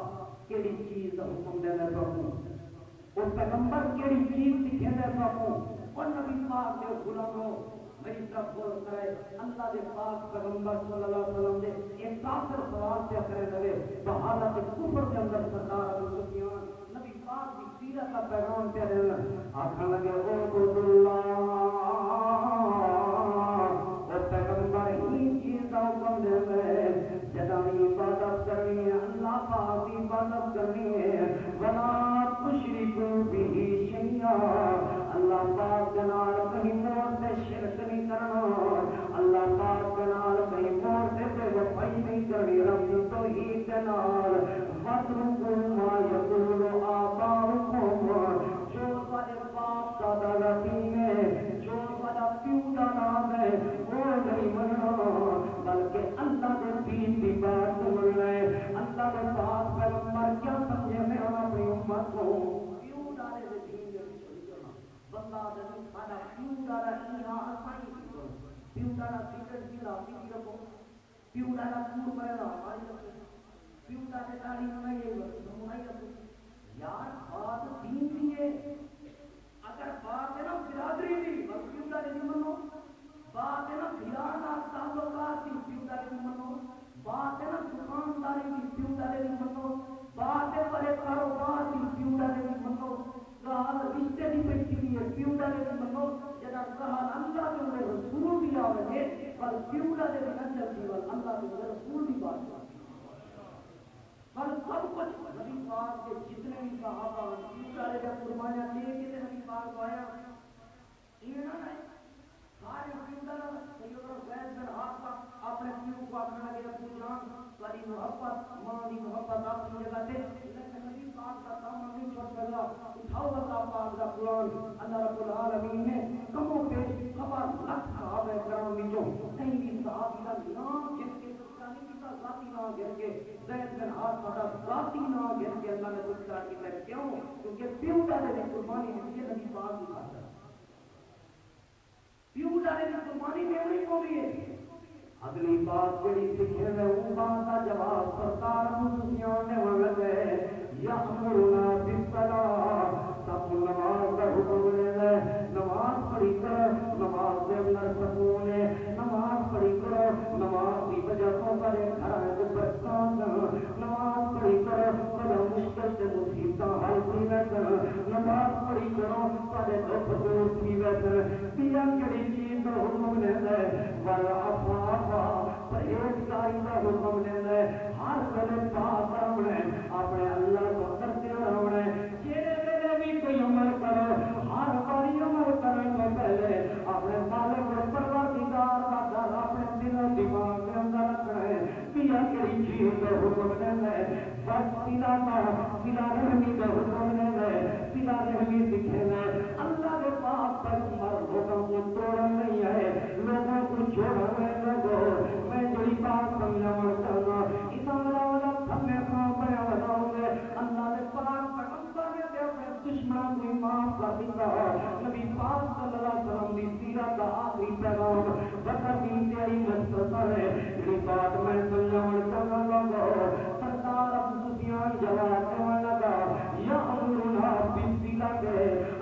کیڑی چیز کا حکم دینا چاہوں اور پیغمبر کیڑی چیز سکھینا چاہوں اور نبی پاک کے غلاموں میری طرف بول کرے اللہ دے پاک پیغمبر صلی اللہ علیہ وسلم دے ایک کافر سوال سے کرے لگے تو حالت کفر کے اندر سردار ابو سفیان نبی پاک کی سیرت کا پیغام پہ رہے آخر لگے عبد اللہ اور پیغمبر ہی چیز کا حکم دے گئے جدائی عبادت کرنی ہے اللہ پاک کی عبادت کرنی ہے ولا تشرکو بھی شیئا اللہ پاک کے نال کہیں موت سے شرک نہیں کرنا اللہ پاک کے نال کہیں موت سے بے وفائی نہیں کرنی رب کی توحید کے نال وَاتْرُكُوا مَا يَقُولُ آبَاؤُكُمْ جو تمہارے باپ دادا یتیم ہے جو تمہارا پیو دا نام ہے وہ نہیں مننا بلکہ اللہ کے دین کی بات سننا ہے اللہ کے پاک پیغمبر کیا سمجھے میں اپنی امت کو پیو دارے دے دین کے پیچھے چلنا بندہ دے سارا پیو دارا یہاں آسانی کی پیو دارا سیکرٹ کی رافی کی رکھو پیو دارا کور کرے گا ہماری رکھو پیو دارے داری میں یہ بنائی رکھو یار بات دین کی ہے اگر بات ہے نا برادری بھی بس پیو دارے نہیں منو بات ہے نا بھیرانا تعلقات کی پیو دارے نہیں منو بات ہے نا دکانداری کی پیو دارے نہیں منو بات ہے بڑے کاروبار کی پیو دارے نہیں منو کہال رشتے بھی بیٹھی ہوئی ہے پیو دارے نہیں منو جنا کہال اللہ کے انہیں رسول بھی آوے پر پیو دارے نہیں اندر دیوال اللہ کے انہیں رسول بھی بات کرتے پر سب کچھ نبی پاک کے جتنے بھی صحابہ پیو دارے جب قربانیاں لے کے نبی پاک کو آیا یہ نہ ہے سارے پیو دارے سیدنا زید بن حارثہ اپنے پیو کو اپنا لگے ابو جان والی محبت ماں کی محبت اپنی جگہ تے لیکن نبی پاک کا کام نہیں چھوڑ سکا اٹھاؤ اللہ پاک کا قرآن اللہ رب العالمین نے کموں پیش خبر لاکھ صحابہ کرام وچوں کہیں بھی صحابی کا نام گن کے نہیں کیتا ذاتی نام گن کے زید بن حارثہ کا ذاتی نام گن کے اللہ نے کچھ کر کے کیوں کیونکہ پیو دارے نے قربانی دی نبی پاک کی خاطر پیو دارے کی قربانی دینے کو بھی ہے اگلی بات جڑی سکھے میں وہ بات کا جواب سرکار ابو سفیان نے لگے یأمرنا بالصلاۃ سب نماز کا حکم دینا ہے نماز پڑھی کرو نماز کے اندر سکون ہے نماز پڑھی کرو نماز کی وجہ سے بڑے گھر کے برکات نماز پڑھی کرو بڑا مشکل سے مصیبت حل کی ویسے نماز پڑھی کرو بڑے دکھ دور کی ویسے پیا کڑی چیز کا حکم دینا ہے والعفاف پرہیزگاری کا حکم دینا ہے ہر ویلے پاک رہنا ہے اپنے اللہ کو کرتے رہنا ہے جہے ویلے بھی کوئی عمل کرو ہر باری عمل کرنے سے پہلے اپنے مالک اور پروردگار کا ڈر اپنے دل و دماغ کے اندر رکھنا ہے پیا کڑی چیز کا حکم دینا ہے بس سلا رحمی کا حکم دینا ہے سلا رحمی دکھنا ہے اللہ کے پاس پیغمبر لوگوں کو توڑا نہیں ہے لوگوں کو چھوڑا نہیں لوگوں میں جڑی بات سمجھانا چاہتا ادارہ والا تھمے کام پہ بتاؤں گے اللہ نے پاک پیغمبر نے اپنے دشمنوں کو معاف کر دیتا نبی پاک صلی اللہ علیہ وسلم کی سیرت کا آخری پیغام بکر بن تیاری مختصر ہے جڑی بات میں سمجھانا چاہتا لوگوں سردار ابو سفیان جواب دینے لگا یا امرنا بالصلاۃ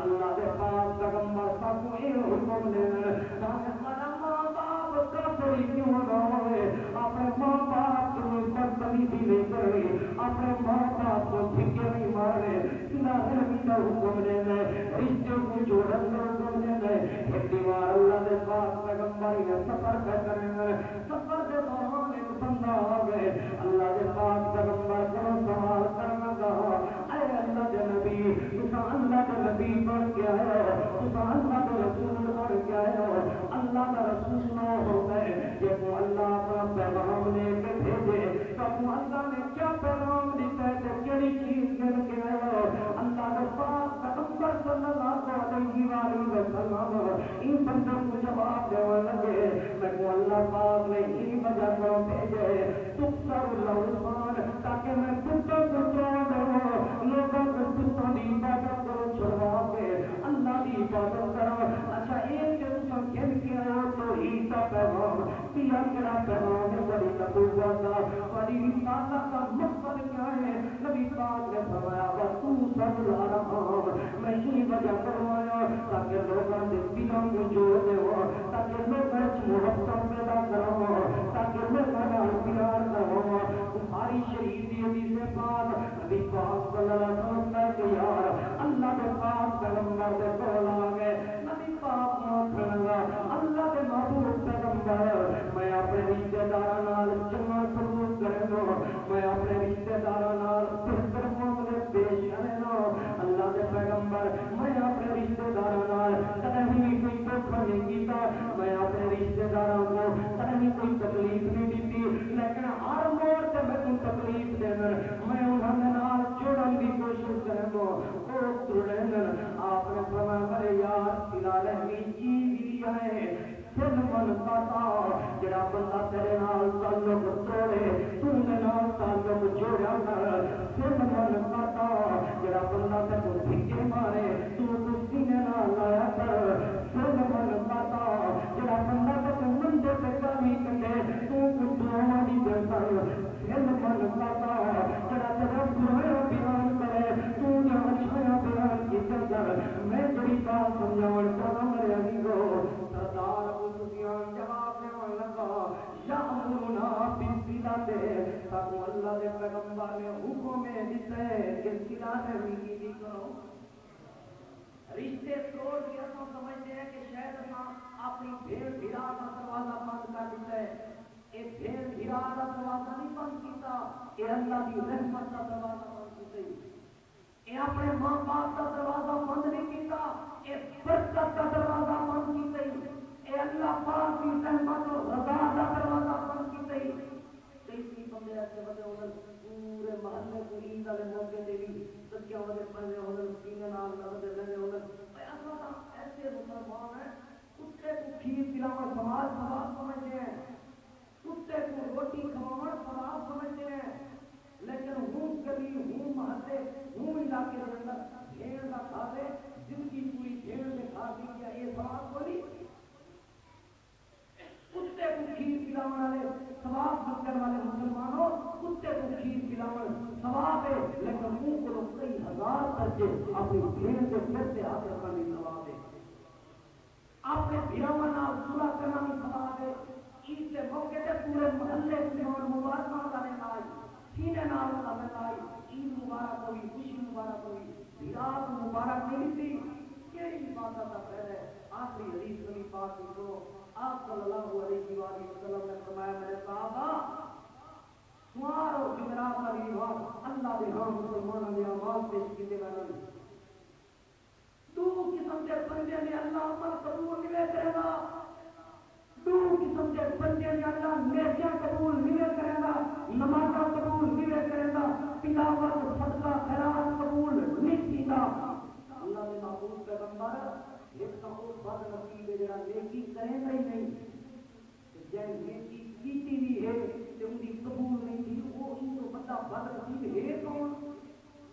اللہ کے پاک پیغمبر سب کو یہ حکم دینا تاکہ ہمارا ماں باپ کافر کیوں نہ ہوئے اپنے ماں باپ کو بدتمیزی نہیں کرے اپنے ماں باپ کو دھکے نہیں مارے سلا رحمی کا حکم دینا رشتے کو جوڑن کا حکم دینا ایک دیوار اللہ کے پاک پیغمبر نے سفر پہ کرنا سفر کے دوران ایک بندہ آ گئے اللہ کے پاک پیغمبر کو سوال کرنا کہا اے اللہ کے نبی تو اللہ کا نبی بن گیا ہے تو اللہ کا رسول بن گیا ہے اللہ کا رسول نہ ہوتا ہے جب اللہ اپنا پیغام لے کے بھیجے تب اللہ نے کیا پیغام دیتا ہے کہ کیڑی چیز کر کے آئے ہو اللہ کے پاک پیغمبر صلی اللہ علیہ وسلم ان بندوں کو جواب دینے لگے میں کو اللہ پاک نے ہی وجہ کو بھیجے تکسر لوسان تاکہ میں کتوں کو چھوڑ دوں لوگوں کو کتوں کی عبادت کرو چھوڑا کے اللہ کی عبادت کرو اچھا ایک کے دوسرا کھل کے آیا تو عیسیٰ پیغام پیا کڑا پیغام ہے بڑی نبوت کا بڑی رسالت کا مقصد کیا ہے نبی پاک نے فرمایا تو سب الارحام میں ہی وجہ کروایا تاکہ لوگوں سے دلوں کو جوڑ دے تاکہ لوگوں سے محبت پیدا کرو تاکہ لوگوں سے پیار کرو بخاری شریف کی حدیث پاک نبی پاک صلی اللہ علیہ وسلم کہ یار اللہ کے پاک پیغمبر کے قول آ گئے نبی پاک موت اللہ کے محبوب پیغمبر میں اپنے رشتہ داروں چنگا سلوک کروں میں اپنے رشتہ داروں بہتر معاملے پیش کروں اللہ کے پیغمبر میں اپنے رشتہ داروں کبھی کوئی دھوکہ نہیں کیتا میں اپنے رشتہ داروں کو کبھی کوئی تکلیف نہیں دیتی لیکن ہر موڑ سے میں کوئی تکلیف دینا میں انہوں نے نال جوڑن کی کوشش کروں وہ ترڑیں آپ نے فرمایا میرے یار سلا رحمی چیز دیا ہے سن من پاتا جڑا بندہ تیرے نال تعلق توڑے تو نے نال تعلق جوڑا کر سن من پاتا جڑا بندہ تے دھکے مارے تو سینے نال لایا کر سن من پاتا جڑا بندہ تے منڈے تے گالی کڈے تو دعا دی دے کر سن من پاتا جڑا تے برایا بیان کرے تو نے اچھا بیان کیتا کر میں بڑی بات سمجھاون چاہتا میرے عزیزو سردار ابو سفیان جواب دینے لگا یا امرنا بالصلاۃ تاکہ اللہ کے پیغمبر نے حکم دیتا ہے کہ صلہ رحمی کی کرو رشتے توڑ کے ہم سمجھتے ہیں کہ شاید ہم اپنی بھیڑ بھیڑا کا دروازہ بند کر دیتا ہے یہ بھیڑ بھیڑا کا دروازہ نہیں بند کیتا یہ اللہ کی رحمت کا دروازہ بند کیتا یہ اپنے ماں باپ کا دروازہ بند نہیں کیتا یہ برکت کا دروازہ بند کیتا اے اللہ پاک کی رحمت اور رضا کا دروازہ بند کیتا کئی بندے ایسے بندے انہوں پورے محلے کو عید والے موقع دے بھی سچیاں والے پڑھنے انہوں سینے نال لگتے رہنے انہوں ایسے مسلمان ہیں کتے کو کھیر پلانا سماج سمجھتے ہیں کتے کو روٹی کھوانا سماج سمجھتے ہیں لیکن ہوں گلی ہوں محلے ہوں علاقے کے اندر بھیڑ کا کھاتے زندگی پوری بھیڑ سے کھا دی کیا یہ سماج کو نہیں کتے کو کھیر پلانے والے ثواب مانگنے والے مسلمانوں کتے کو کھیر پلاون ثواب ہے، لیکن منہ کو کئی ہزار درجے اپنی بھیڑ کے پھر سے ہاتھ رکھنا نہیں ثواب ہے، اپنے بھیڑوں نال صلح کرنا نہیں ثواب ہے۔ عید کے موقع تے پورے محلے مہمان مبارکاں دا لائی سینے نال دا لائی عید مبارک ہوئی، خوشی مبارک ہوئی، رات مبارک نہیں تھی، کیڑی عبادت کا پہل ہے۔ آخری حدیث نبی پاک کی سنو، آپ صلی اللہ علیہ وآلہ وسلم نے فرمایا میرے صحابہ سوار و جمعرات کا رواج اللہ دے ہاں مسلمانوں نے آواز پیش کیتے گئے، دو قسم کے بندے نے اللہ عمل قبول نہیں کرے گا، دو قسم کے بندے نے اللہ نیکیاں قبول نہیں کرے گا، نمازاں قبول نہیں کرے گا، تلاوت صدقہ خیرات قبول نہیں کیتا۔ اللہ نے محبوب پیغمبر ایک تو بد نصیب ہے جڑا نیکی کرے گا ہی نہیں، جے نیکی کیتی بھی ہے تے ان دی قبول نہیں تھی، وہ ان کو بڑا بد نصیب ہے کون؟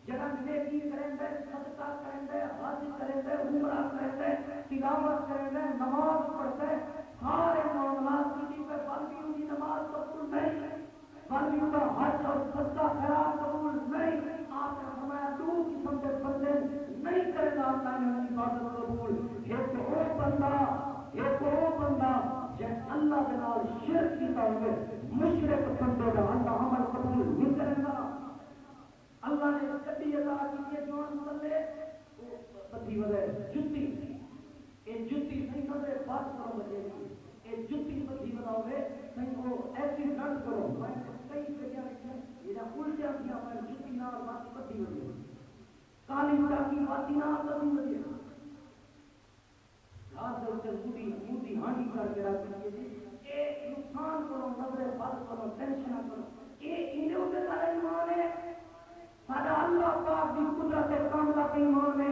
جڑا نیکی کرے، صدقہ کرے، حج کرے، عمرہ کرے، تلاوت کرے، نماز پڑھے، سارے معاملات کی پہ بل بھی ان کی نماز قبول نہیں، بل بھی ان کا حج اور صدقہ خیرات قبول نہیں۔ آپ نے فرمایا دو قسم کے بندے نہیں کرے گا اللہ نے ان کی عبادت قبول، ایک وہ بندہ، ایک وہ بندہ جے اللہ کے نال شرک کیتا ہوئے، مشرک بندے کا اللہ عمل قبول نہیں کرے گا۔ اللہ نے کبھی عطا کی ہے جوان مسلے بدھی وجہ جتی، اے جتی نہیں کرے بات کرو بچے گی، اے جتی بدھی وجہ ہوئے نہیں کو ایسی ڈنڈ کرو، میں کئی جگہ رکھیں یہ جا الٹیاں کیا میں جتی نہ باتی بدھی وجہ کالی چاکی باتی نہ بدھی وجہ رات سے اسے موٹی ہانڈی کر کے رکھ دیئے اے نقصان کرو، نظر بات کرو، ٹینشن کرو، اے انہیں ہوتے سارے ایمان ہے، سارا اللہ پاک کی قدرت کاملہ کی ایمان ہے۔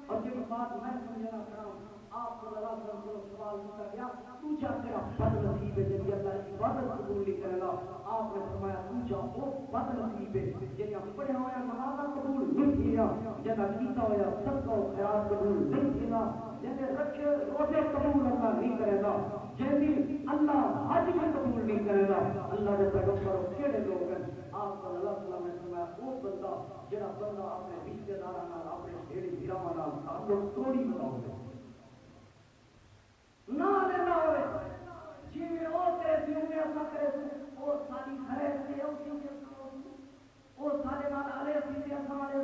اور جب بات میں سمجھنا کروں آپ صلی اللہ علیہ وسلم کو سوال کیا گیا پوچھا تیرا بد نصیب ہے جب اللہ کی عبادت قبول نہیں کرے گا، آپ نے فرمایا پوچھا وہ بد نصیب ہے جنہیں پڑھا ہوا نماز قبول نہیں کیا، جنہیں کیتا ہوا صدقہ و خیرات قبول نہیں کیا، جنہیں رکھے روزے قبول اللہ نہیں کرے گا، جنہیں اللہ حج میں قبول نہیں کرے گا۔ اللہ کے پیغمبر کیڑے لوگ ہیں؟ آپ صلی اللہ علیہ وسلم نے فرمایا وہ بندہ جڑا بندہ اپنے رشتے داراں نال اپنے ڈیڑی بھراواں نال تعلق توڑی بناؤ نہ لینا ہوئے جی میں او تیرے دیوں میں اپنا کرے او ساری گھرے سے او او سارے نال آلے سیدھے سامنے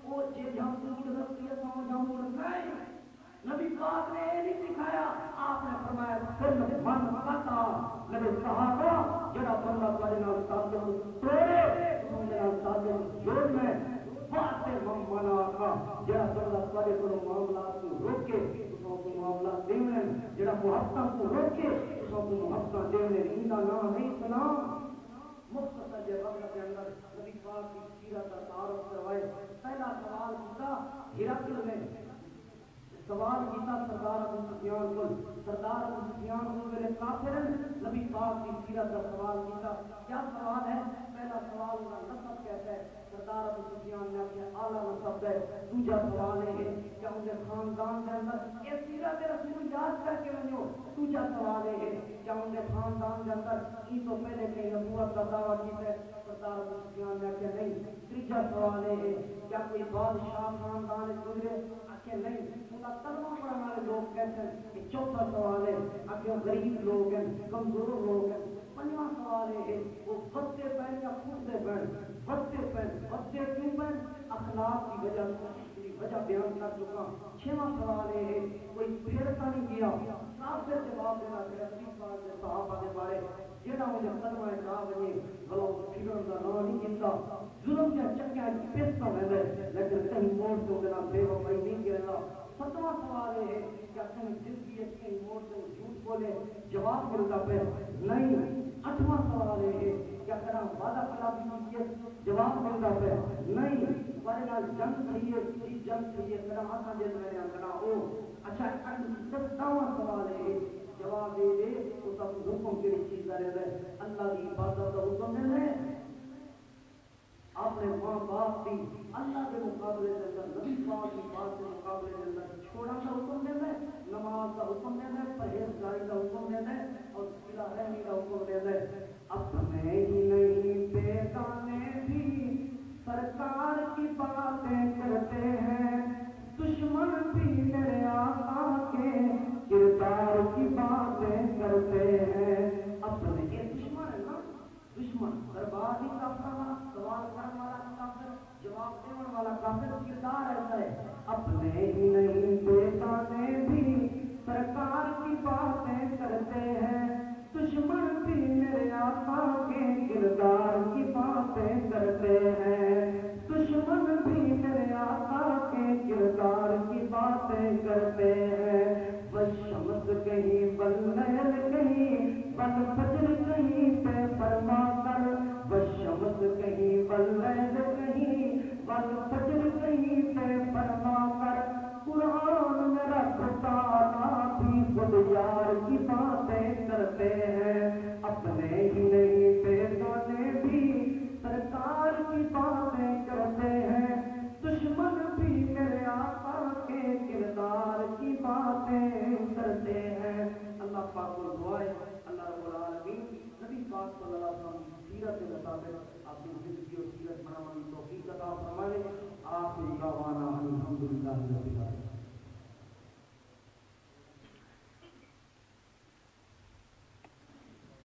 او جے جامو رکھتی ہے سامو جامو نہیں، نبی پاک نے یہ نہیں سکھایا، آپ نے فرمایا سن من قطع میرے صحابہ جڑا بندہ تمہارے نال تعلق توڑے تمہارے نال تعلق جوڑ میں بات ممنا کا جڑا بندہ تمہارے کو معاملات کو روکے تو معاملات دینے جڑا محبت کو روکے تو محبت دینے اندا نام نہیں سنا۔ مختصر جواب کے اندر نبی پاک کی سیرت کا تعارف کروائے۔ پہلا سوال کیا ہرقل نے سوال کیتا سردار ابو سفیان کو، سردار ابو سفیان کو میرے کافر نبی پاک کی سیرت کا سوال کیتا، کیا سوال ہے؟ پہلا سوال کا نسب کہتا ہے، سردار ابو سفیان نے اپنے اعلیٰ نسب ہے۔ دوسرا سوال ہے کیا ان کے خاندان کے اندر یہ سیرت رسول یاد کر کے ونجو۔ دوسرا سوال ہے کیا ان کے خاندان کے اندر یہ تو پہلے کہیں نبوت کا دعویٰ کیتا ہے؟ سردار ابو سفیان نے کہا نہیں۔ تیسرا سوال ہے کیا کوئی بادشاہ خاندان گزرے؟ کہ نہیں، ان کا ترجمہ پڑھنے والے لوگ کہتے ہیں۔ چوتھا سوال ہے کہ غریب لوگ ہیں، کمزور لوگ ہیں۔ پنجواں سوال ہے وہ بستے پہن یا پھوٹتے پہن؟ بستے پہن، بستے کیوں پہن؟ اخلاق کی وجہ بیان کر چکا۔ چھواں سوال ہے کوئی پھیرتا نہیں کیا، صاف سے جواب دینا چاہیے نبی پاک کے صحابہ کے بارے جہاں مجھے کلمہ کہا وجے غلو فکر کا نام نہیں کیتا، ظلم کے چکے پیستا ہے لیکن کہیں موڑ تو بنا بے وفائی نہیں کرنا۔ ستواں سوال ہے کیا کہیں زندگی کہیں موڑ سے جھوٹ بولے؟ جواب ملتا پہ نہیں۔ آٹھواں سوال ہے کیا کرا وعدہ خلافی کیجیے؟ جواب ملتا پہ نہیں۔ بارے نال جنگ تھئیے جی جنگ تھئیے کرا آسا جیل میں نے کرا او اچھا۔ دسواں سوال ہے جواب دے دے تو تب حکم کی چیز رہے گا اللہ کی عبادت کا حکم دے دے اپنے ماں باپ کی اللہ کے مقابلے کے اندر نبی پاک کی بات کے مقابلے کے اندر چھوڑا کا حکم دے دے، نماز کا حکم دے دے، پرہیزگاری کا حکم دے دے اور صلہ رحمی کا حکم دے دے۔ اپنے ہی نہیں بیگانے بھی سرکار کی باتیں کرتے ہیں، دشمن بھی میرے آقا کے کردار کی باتیں کرتے ہیں۔ اپنے یہ دشمن ہے نا، دشمن بربادی کافر والا، سوال کرنے والا کافر، جواب دینے والا کافر، کردار ایسا ہے۔ اپنے ہی نہیں بیگانے بھی سرکار کی باتیں کرتے ہیں، دشمن بھی میرے آقا کے کردار کی باتیں کرتے ہیں، دشمن بھی میرے آقا کے کردار کی باتیں کرتے ہیں۔ والشمس کہیں واللیل کہیں والفجر کہیں پہ فرما کر، والشمس کہیں واللیل کہیں والفجر کہیں پہ فرما کر، قرآن میں رب تعالیٰ بھی خود یار کی باتیں کرتے ہیں۔ اپنے ہی نہیں بیگانے بھی سرکار کی باتیں کرتے ہیں، دشمن بھی میرے آقا کے کردار کی باتیں کرتے ہیں۔ اللہ پاک کو دعا ہے اللہ رب العالمین نبی پاک صلی اللہ علیہ وسلم کی سیرت کے مطابق اپنی زندگی اور سیرت بنانے کی توفیق